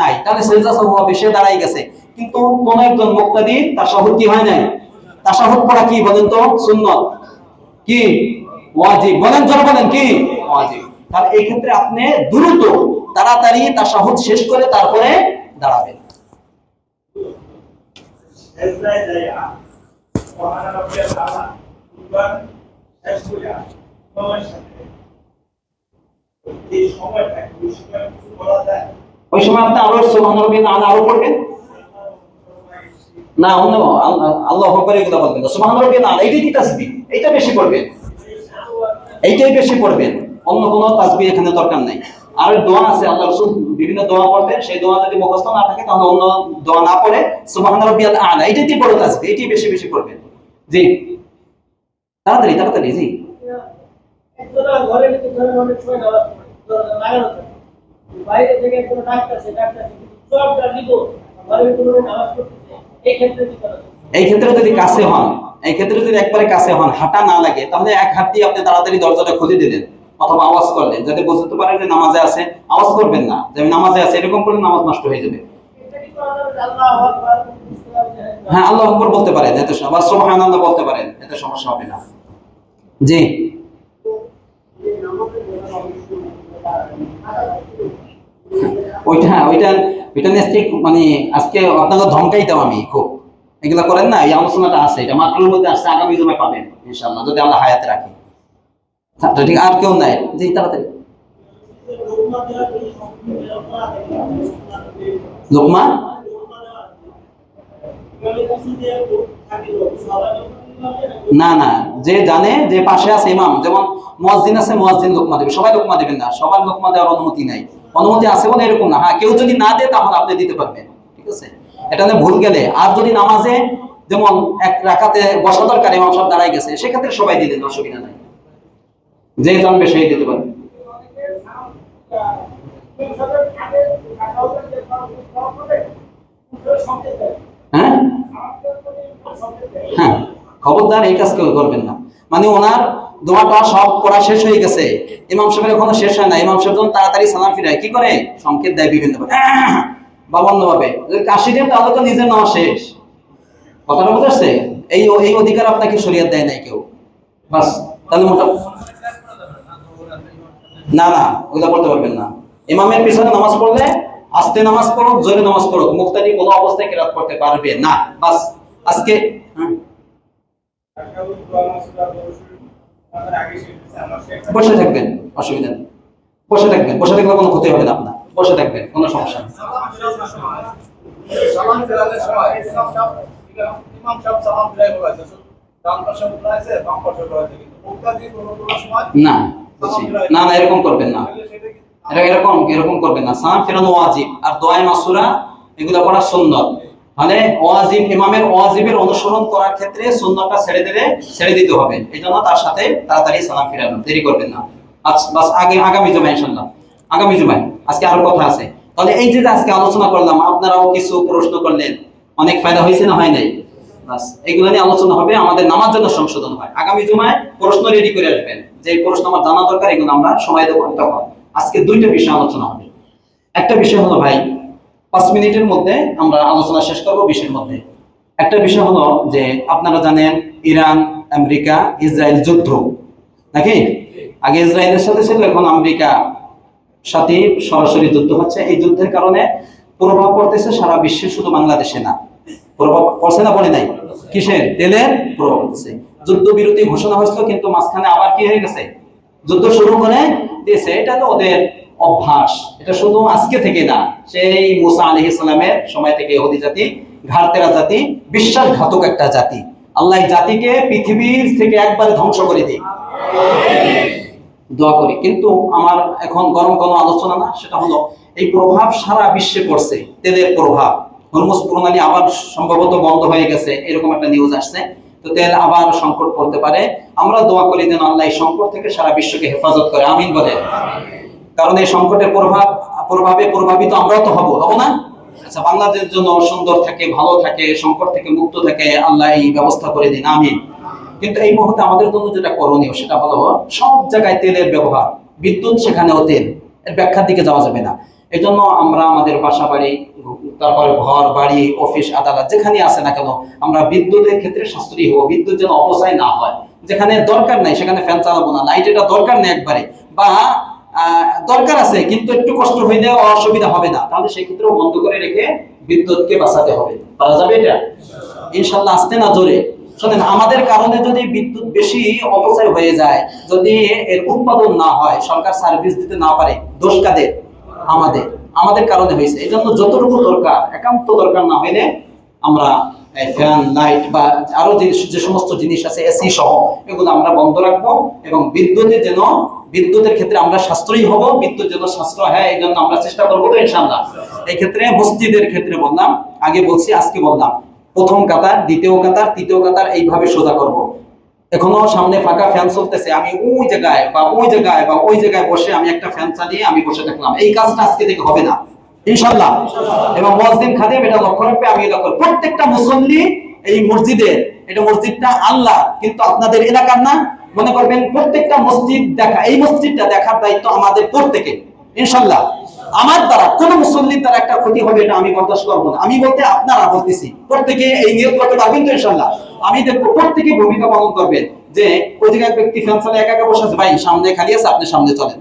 S1: নাই, তাহলে সিজদা সাহু হবে, সে দাঁড়াই গেছে। কিন্তু কোন একজন মুক্তাদি তাশাহুদ কি হয় নাই, তাশাহুদ পড়া কি বলেন তো সুন্নাত কি ওয়াজিব, বলেন জোরে বলেন কি ওয়াজিব। তাহলে এই ক্ষেত্রে আপনি দ্রুত তাড়াতাড়ি তাশাহুদ শেষ করে তারপরে দাঁড়াবেন। ওই সময় আপনি আরো সুবহান রাব্বিল আলা আরো পড়বেন না, অন্য আল্লাহু আকবার এগুলো বলবেন না, সুবহান রাব্বিল আলা এইটাই তাসবিহ, এইটা বেশি পড়বেন, এইটাই বেশি পড়বেন, অন্য কোনো তাসবিহ এখানে দরকার নাই। আর দোয়া আছে, আল্লাহ রাসূল বিভিন্ন দোয়া পড়তেন, সেই দোয়া যদি মুখস্থ না থাকে তাহলে অন্য দোয়া না পড়ে সুবহান রাব্বিল আলা এইটাই বড় তাসবিহ, এইটাই বেশি বেশি পড়বেন। জি তাড়াতাড়ি তাড়াতাড়ি। জি
S2: একজনা ঘরে লিখে ধরে অনেক সময় নামাজ পড়ে লাগানো থাকে, বাইরে থেকে একজন ডাক্তারছে সবটা লিখো ঘরে কোনো নামাজ পড়তেছে, এই ক্ষেত্রে কি করা যায়?
S1: এই ক্ষেত্রে যদি কাছে হন, এই ক্ষেত্রে যদি একবারে কাছে হন, হাঁটা না লাগে, তাহলে এক হাত দিয়ে আপনি তাড়াতাড়ি দরজাটা খুলে দিলেন অথবা আওয়াজ করলেন, যাতে বুঝতে পারেন যে নামাজে আছে। আওয়াজ করবেন না যে আমি নামাজে আছি, এরকম করলে নামাজ নষ্ট হয়ে যাবে।
S2: এটা কি করা যাবে? আল্লাহু আকবার
S1: হ্যাঁ আল্লাহু আকবার বলতে পারেন, এতে বা সুবহানাল্লাহ বলতে পারেন, এতে সমস্যা হবে না। জি ওইটা ওইটা ওইটা নিশ্চিত, মানে আজকে আপনাকে ধমকাইতাম আমি খুব, এগুলা করেন না, এই আলোচনাটা আছে, এটা মাত্রের মধ্যে আসছে, আগামী জমে পাবেন ইনশাআল্লাহ যদি আমরা হায়াতে রাখি। আচ্ছা ঠিক, আর কেউ নাই? জি তাড়াতাড়ি। লোকমা না না, যে জানে, যে পাশে আছে ইমাম, যেমন মুয়াজ্জিন আছে, মুয়াজ্জিন লোকমা দেবে, সবাই লোকমা দেবেন না, সবার লোকমা দেওয়ার অনুমতি নাই। অনুমতি আছে বলে এরকম না, হ্যাঁ কেউ যদি না দেয় তাহলে আপনি দিতে পারবেন, ঠিক আছে, এটা নিয়ে ভুল গেলে। আর যদি নামাজে যেমন 1 রাকাতে বসা দরকার, ইমাম সাহেব দাঁড়ায় গেছে, সেক্ষেত্রে সবাই দিলেন, অসুবিধা নাই, যে জানবে সেই দিতে পারবে। হ্যাঁ হ্যাঁ খবরদার এই কাজ কেউ করবেন না। মানে ওনার দোয়াটা সব পড়া শেষ হয়ে গেছে, ইমাম সাহেবের এখনো শেষ হয় না, ইমাম সাহেব যখন তাড়াতাড়ি সালাম ফিরায় কি করে, সংকেত দেয় বিভিন্ন বাবন্ন ভাবে, যদি কাশি দেন তাহলে তো নিজের নামাজ শেষ। কথাটা বুঝাচ্ছে? এই এই অধিকার আপনাকে শরীয়ত দেয় নাই কেউ, বাস। তাহলে মোটা না না ওগুলা করতে পারবেন না। ইমামের পিছনে নামাজ পড়লে আস্তে নামাজ পড়ুক, জোরে নামাজ পড়ুক, মুক্তাদি কোনো অবস্থায় কিরাত করতে পারবে না, বাস। আজকে বসে থাকবেন, অসুবিধা নেই, বসে থাকবেন, বসে থাকলে কোনো ক্ষতি হবে না আপনার, বসে থাকবেন, কোনো সমস্যা নেই। না না না এরকম করবেন না, এরকম এরকম করবেন না। সালাম ফেরানো ওয়াজিব, আর দোয়া মাসুরা এগুলো পড়া সুন্নাত। মানে ওয়াজিব, ইমামের ওয়াজিবের অনুসরণ করার ক্ষেত্রে সুন্নাতটা ছেড়ে দিতে হবে, এইজন্য তার সাথে তাড়াতাড়ি সালাম ফেরানো, দেরি করবেন না। আচ্ছা বাস, আগামী জুমায় ইনশাআল্লাহ, আগামী জুমায়, আজকে আরো কথা আছে। তাহলে এই যে আজকে আলোচনা করলাম, আপনারাও কিছু প্রশ্ন করলেন, অনেক ফায়দা হয়েছে না হয় নাই? বাস এইগুলো নিয়ে আলোচনা হবে, আমাদের নামার জন্য সংশোধন হয়। আগামী জুমায় প্রশ্ন রেডি করে আসবেন, যে প্রশ্ন আমার জানা দরকার, এগুলো আমরা সময় দেবো তখন। আজকে 2টা বিষয় আলোচনা হবে। একটা বিষয় হলো ভাই, 5 মিনিটের মধ্যে আমরা আলোচনা শেষ করবো, 20-এর মধ্যে। একটা বিষয় হলো যে আপনারা জানেন ইরান, আমেরিকা, ইসরায়েল যুদ্ধ, নাকি? আগে ইসরায়েলের সাথে ছিল, এখন আমেরিকা সাথে সরাসরি যুদ্ধ হচ্ছে। এই যুদ্ধের কারণে প্রভাব পড়তেছে সারা বিশ্বে, শুধু বাংলাদেশে না। প্রভাব পড়ছে না পড়ে নাই? কিসের? তেলের প্রভাব পড়ছে। যুদ্ধ বিরতি ঘোষণা হয়েছিল, কিন্তু মাঝখানে আবার কি হয়ে গেছে, যুদ্ধ শুরু করে দিয়েছে। এটা তো ওদের অভ্যাস, এটা শুধু আজকে থেকে না, সেই মুসা আলাইহিস সালামের সময় থেকে ইহুদি জাতি ঘাড়তেরা জাতি, বিশ্বাসঘাতক একটা জাতি। আল্লাহ এই জাতিকে পৃথিবীর থেকে একবারে ধ্বংস করে দিই। দোয়া করি। কিন্তু আমার এখন গরম কোনো আলোচনা না, সেটা হলো এই প্রভাব সারা বিশ্বে পড়ছে, তেলের প্রভাব। হরমুজ প্রণালী আবার সম্ভবত বন্ধ হয়ে গেছে, এরকম একটা নিউজ আসছে। তো তেল আবার সংকট পড়তে পারে। আমরা দোয়া করি যেন আল্লাহ এই সংকট থেকে সারা বিশ্বকে হেফাজত করে, আমিন বলে। কারণ এই সংকটের প্রভাবে প্রভাবিত আমরাও তো হব না? আচ্ছা, বাংলাদেশের জন্য সুন্দর থাকে, ভালো থাকে, সংকট থেকে মুক্ত থাকে, আল্লাহ এই ব্যবস্থা করে দিন, আমিন। কিন্তু এই মুহূর্তে আমাদের জন্য যেটা করণীয় সেটা হলো সব জায়গায় তেলের ব্যবহার, বিদ্যুৎ সেখানেও তেল, এর ব্যাখ্যার দিকে যাওয়া যাবে না। এই জন্য আমরা আমাদের বাসা বাড়ি, তারপরে ঘর বাড়ি, অফিস আদালত যেখানে আছে না কেন, আমরা বিদ্যুতের ক্ষেত্রে সাশ্রয়ী হবো। বিদ্যুৎ যেন অপচয় না হয়। যেখানে দরকার নাই সেখানে ফ্যান চালাবো না, লাইট এটা দরকার নেই একবারে, বা দরকার আছে কিন্তু একটু কষ্ট হইলে অসুবিধা হবে না, তাহলে সেই ক্ষেত্রেও বন্ধ করে রেখে বিদ্যুৎকে বাঁচাতে হবে। পারা যাবে এটা ইনশাল্লাহ, আসতে না জোরে। শোনেন, আমাদের কারণে যদি বিদ্যুৎ বেশি অপচয় হয়ে যায়, যদি এর উৎপাদন না হয়, সরকার সার্ভিস দিতে না পারে, দোষ কাদের? আমাদের কারণে হয়েছে। এই জন্য যতটুকু দরকার, একান্ত দরকার না হইলে আমরা ফ্যান, লাইট বা আরো যে সমস্ত জিনিস আছে, এসি সহ, এগুলো আমরা বন্ধ রাখবো। এবং বিদ্যুতের ক্ষেত্রে আমরা সাশ্রয়ী হব, বিদ্যুৎ যেন সাশ্রয় হয় এই জন্য আমরা চেষ্টা করবো তো ইনশাআল্লাহ। এই ক্ষেত্রে মসজিদের ক্ষেত্রে বললাম, আগে বলছি, আজকে বললাম, প্রথম কাতার, দ্বিতীয় কাতার, তৃতীয় কাতার, এইভাবে সোজা করব। এখনো সামনে ফাঁকা ফ্যান চলতেছে, আমি ওই জায়গায় বা ওই জায়গায় বসে আমি একটা ফ্যান চালিয়ে আমি বসে থাকলাম, এই কাজটা আজকে থেকে হবে না ইনশাআল্লাহ। এবং মুয়াজ্জিন খাদেম এটা লক্ষ্য রাখবে, আমি লক্ষ্য, প্রত্যেকটা মুসল্লি এই মসজিদের, এটা মসজিদটা আল্লাহ কিন্তু আপনাদের এলাকার না। মনে করবেন প্রত্যেকটা মসজিদ দেখা, এই মসজিদটা দেখার দায়িত্ব আমাদের প্রত্যেকের ইনশাআল্লাহ। আমার দ্বারা কোন মুসল্লির দ্বারা একটা ক্ষতি হবে এটা আমি বরদাস্ত করবো না। আমি বলতে আপনারা বলতেছি, প্রত্যেকে এই নিয়ত করতে পারবেন তো ইনশাআল্লাহ। আমি দেখবো প্রত্যেকে ভূমিকা পালন করবেন, যে ওই জায়গায় এক ব্যক্তি ফ্যান চালায় একা একা বসে আছে, ভাই সামনে খালি আছে, আপনি সামনে চলেন।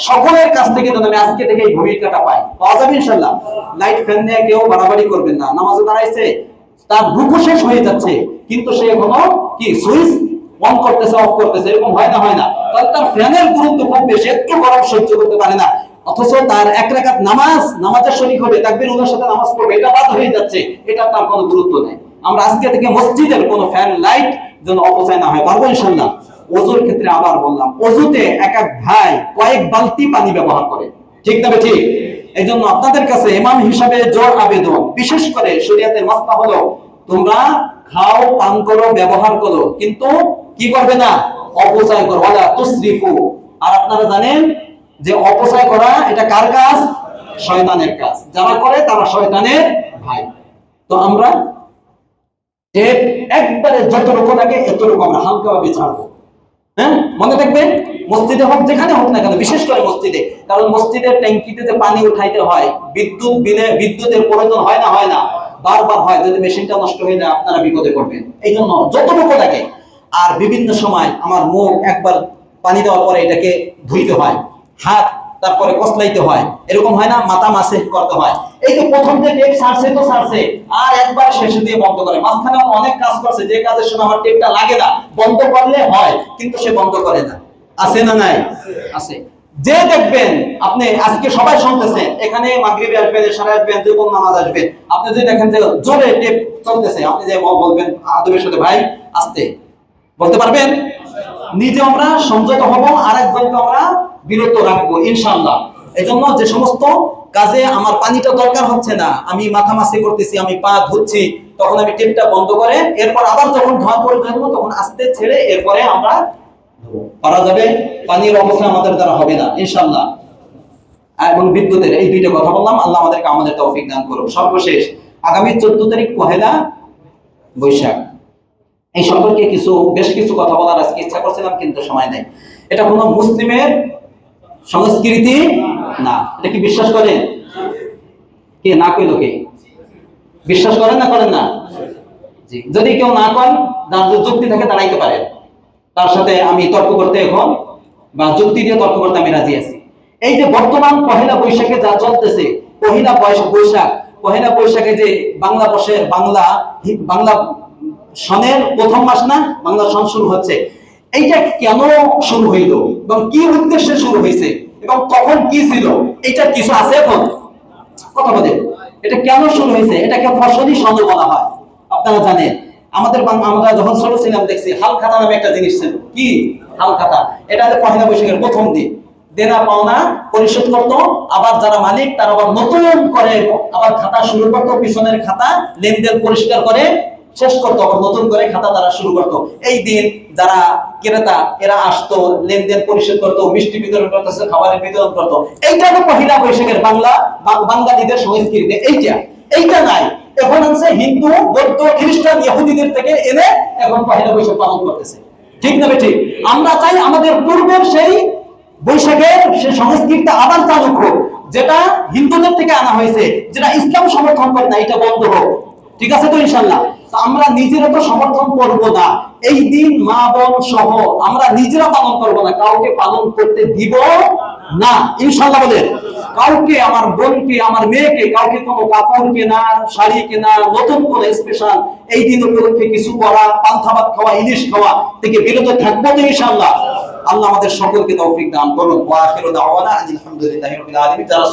S1: সকলের কাছ থেকে যেন আমি আজকে থেকে এই ভূমিকাটা পাই, পাওয়া যাবে ইনশাআল্লাহ। লাইট ফ্যান নিয়ে কেউ বাড়াবাড়ি করবেন না। নামাজে দাঁড়াইছে, তার রুকু শেষ হয়ে যাচ্ছে, কিন্তু সে এখনো কি সুইচ অন করতেছে, অফ করতেছে, এরকম হয় না? তাহলে তার ফ্যানের গুরুত্ব খুব বেশি, একটু গরম সহ্য করতে পারে না, অথচ তার এক রাকাত নামাজের শরীক হবে, তাকবীরুল্লাহর সাথে নামাজ পড়বে, এটা বাদ হয়ে যাচ্ছে, এটা তার কোনো গুরুত্ব নেই। আমরা আজকে থেকে মসজিদের কোনো ফ্যান, লাইট যেন অপচয় না হয়, পারবো ইনশাআল্লাহ। ওযুর ক্ষেত্রে আবার বললাম, ওযুতে এক এক ভাই কয়েক বালতি পানি ব্যবহার করে, ঠিক না ঠিক? এই জন্য আপনাদের কাছে ইমাম হিসাবে জোর আবেদন, বিশেষ করে শরীয়তের মাসলা হলো, তোমরা খাও, পান করো, ব্যবহার করো, কিন্তু কি করবে না? অপচয় করো, ওয়ালা তুসরিফু। আর আপনারা জানেন যে অপচয় করা এটা কার কাজ? শয়তানের কাজ। যারা করে তারা শয়তানের ভাই। তো আমরা একবারে যতটুকু লাগে এতটুকু আমরা হালকাভাবে ছাড়বো। হ্যাঁ, মনে থাকবেন, মসজিদে হোক, যেখানে হোক না কেন, বিশেষ করে মসজিদে, কারণ মসজিদের ট্যাঙ্কিতে যে পানি উঠাইতে হয়, বিদ্যুতের প্রয়োজন হয় না, বারবার হয়। যদি মেশিনটা নষ্ট হয়ে যায় আপনারা বিপদে পড়বেন। এই জন্য যতটুকু লাগে। আর বিভিন্ন সময় আমার মুখ একবার পানি দেওয়ার পরে এটাকে ধুইতে হয়, হাত তারপরে কসলাইতে হয়, এরকম হয় না? মাথা মাসে করতে হয়। এই যে প্রথম যে টেপ ছাড়ছে আর একবার শেষে দিয়ে বন্ধ করে, মাঝখানে অনেক কাজ করছে, যে কাজের সময় আমার টেপটা লাগে না, বন্ধ করলে হয়, কিন্তু সে বন্ধ করে না। আছে না নাই? আছে। যে দেখবেন আপনি আজকে সবাই শুনতেছেন, এখানে মাগরিবে আসবেন, এশারে আসবেন, যখন নামাজ আসবেন, আপনি যদি দেখেন যে জোরে টেপ চলতেছে, আপনি যে বলবেন আদবের সাথে, ভাই আস্তে বলতে পারবেন? নিজে আমরা সংযত হব, আরেকজনকে আমরা বিরত রাখবো ইনশাআল্লাহ। এজন্য যে সমস্ত কাজে আমার পানিটা দরকার হচ্ছে না, আমি মাথা মাসি করতেছি, আমি পা ধুচ্ছি, তখন আমি টেপটা বন্ধ করে এরপর আবার যখন ধোয়া করে ধরবো তখন আস্তে ছেড়ে এরপরে আমরা পারা যাবে। পানির অবস্থা আমাদের দ্বারা হবে না ইনশাআল্লাহ। এবং বিদ্যুতের এই দুইটা কথা বললাম, আল্লাহ আমাদের তৌফিক দান করুন। সর্বশেষ, আগামী 14 তারিখ পহেলা বৈশাখ, এই সম্পর্কে বেশ কিছু কথা বলার আজকে ইচ্ছা করছিলাম, কিন্তু সময় নেই। এটা কোনো মুসলিমের সংস্কৃতি না। এটা কি বিশ্বাস করেন? কে না কইল? কে বিশ্বাস করেন না করেন না? জি, যদি কেউ না করেন, যার যুক্তি থাকে দাঁড়াইতে পারেন, তার সাথে আমি তর্ক করতে এখন, বা যুক্তি দিয়ে তর্ক করতে আমি রাজি আছি। এই যে বর্তমান পহেলা বৈশাখে যা চলতেছে, পহেলা বৈশাখে যে বাংলা সনের প্রথম মাস না, বাংলা সন শুরু হচ্ছে, এইটা কেন শুরু হইল এবং কি উদ্দেশ্যে শুরু হয়েছে এবং তখন কি ছিল, এইটা কিছু আছে এখন? কথা বলে, এটা কেন শুরু হয়েছে? এটাকে ফসলি সন বলা হয়। আপনারা জানেন, আমরা যখন ছোট ছিলাম দেখছি হালখাতা নামে একটা জিনিস ছিল। কি হালখাতা, এটা হচ্ছে পহেলা বৈশাখের প্রথম দিন। দেনা পাওনা পরিশোধ করতো, আবার যারা মালিক তারা আবার নতুন করে আবার খাতা শুরু করতো, পিছনের খাতা লেনদেন পরিষ্কার করে শেষ করতো, আবার নতুন করে খাতা তারা শুরু করতো। এই দিন যারা ক্রেতা এরা আসতো, লেনদেন পরিশোধ করতো, মিষ্টি বিতরণ করতো, খাবারের বিতরণ করতো। এইটা তো পহেলা বৈশাখের বাঙালিদের সংস্কৃতিতে এইটা নাই। এখন হচ্ছে হিন্দু, বৌদ্ধ, খ্রিস্টান, ইহুদিদের থেকে এনে এখন পহেলা বৈশাখ পালন করতেছে। ঠিক না ঠিক? আমরা চাই আমাদের পূর্বের সেই বৈশাখের সে সংস্কৃতিটা আবার চালু হোক, যেটা হিন্দুদের থেকে আনা হয়েছে, যেটা ইসলাম সমর্থন করে না, এটা বন্ধ হোক। ঠিক আছে তো ইনশাল্লাহ? আমরা নিজেরা তো সমর্থন করব না, এই দিন মা বোন সহ আমরা নিজেরা পালন করব না, কাউকে পালন করতে দিব না ইনশাল্লাহ। বলেন কাউকে, আমার বোনকে, আমার মেয়েকে কাউকে কোনো কাপড় কেনা, শাড়ি কেনা, নতুন করে স্পেশাল এই দিন উপলক্ষে কিছু করা, পান্তা ভাত খাওয়া, ইলিশ খাওয়া থেকে বিরত থাকবো তো ইনশাল্লাহ। আল্লাহ আমাদের সকলকে তৌফিক দান করুন। ওয়া আখিরু দাওয়ানা আলহামদুলিল্লাহি রাব্বিল আলামিন। যারা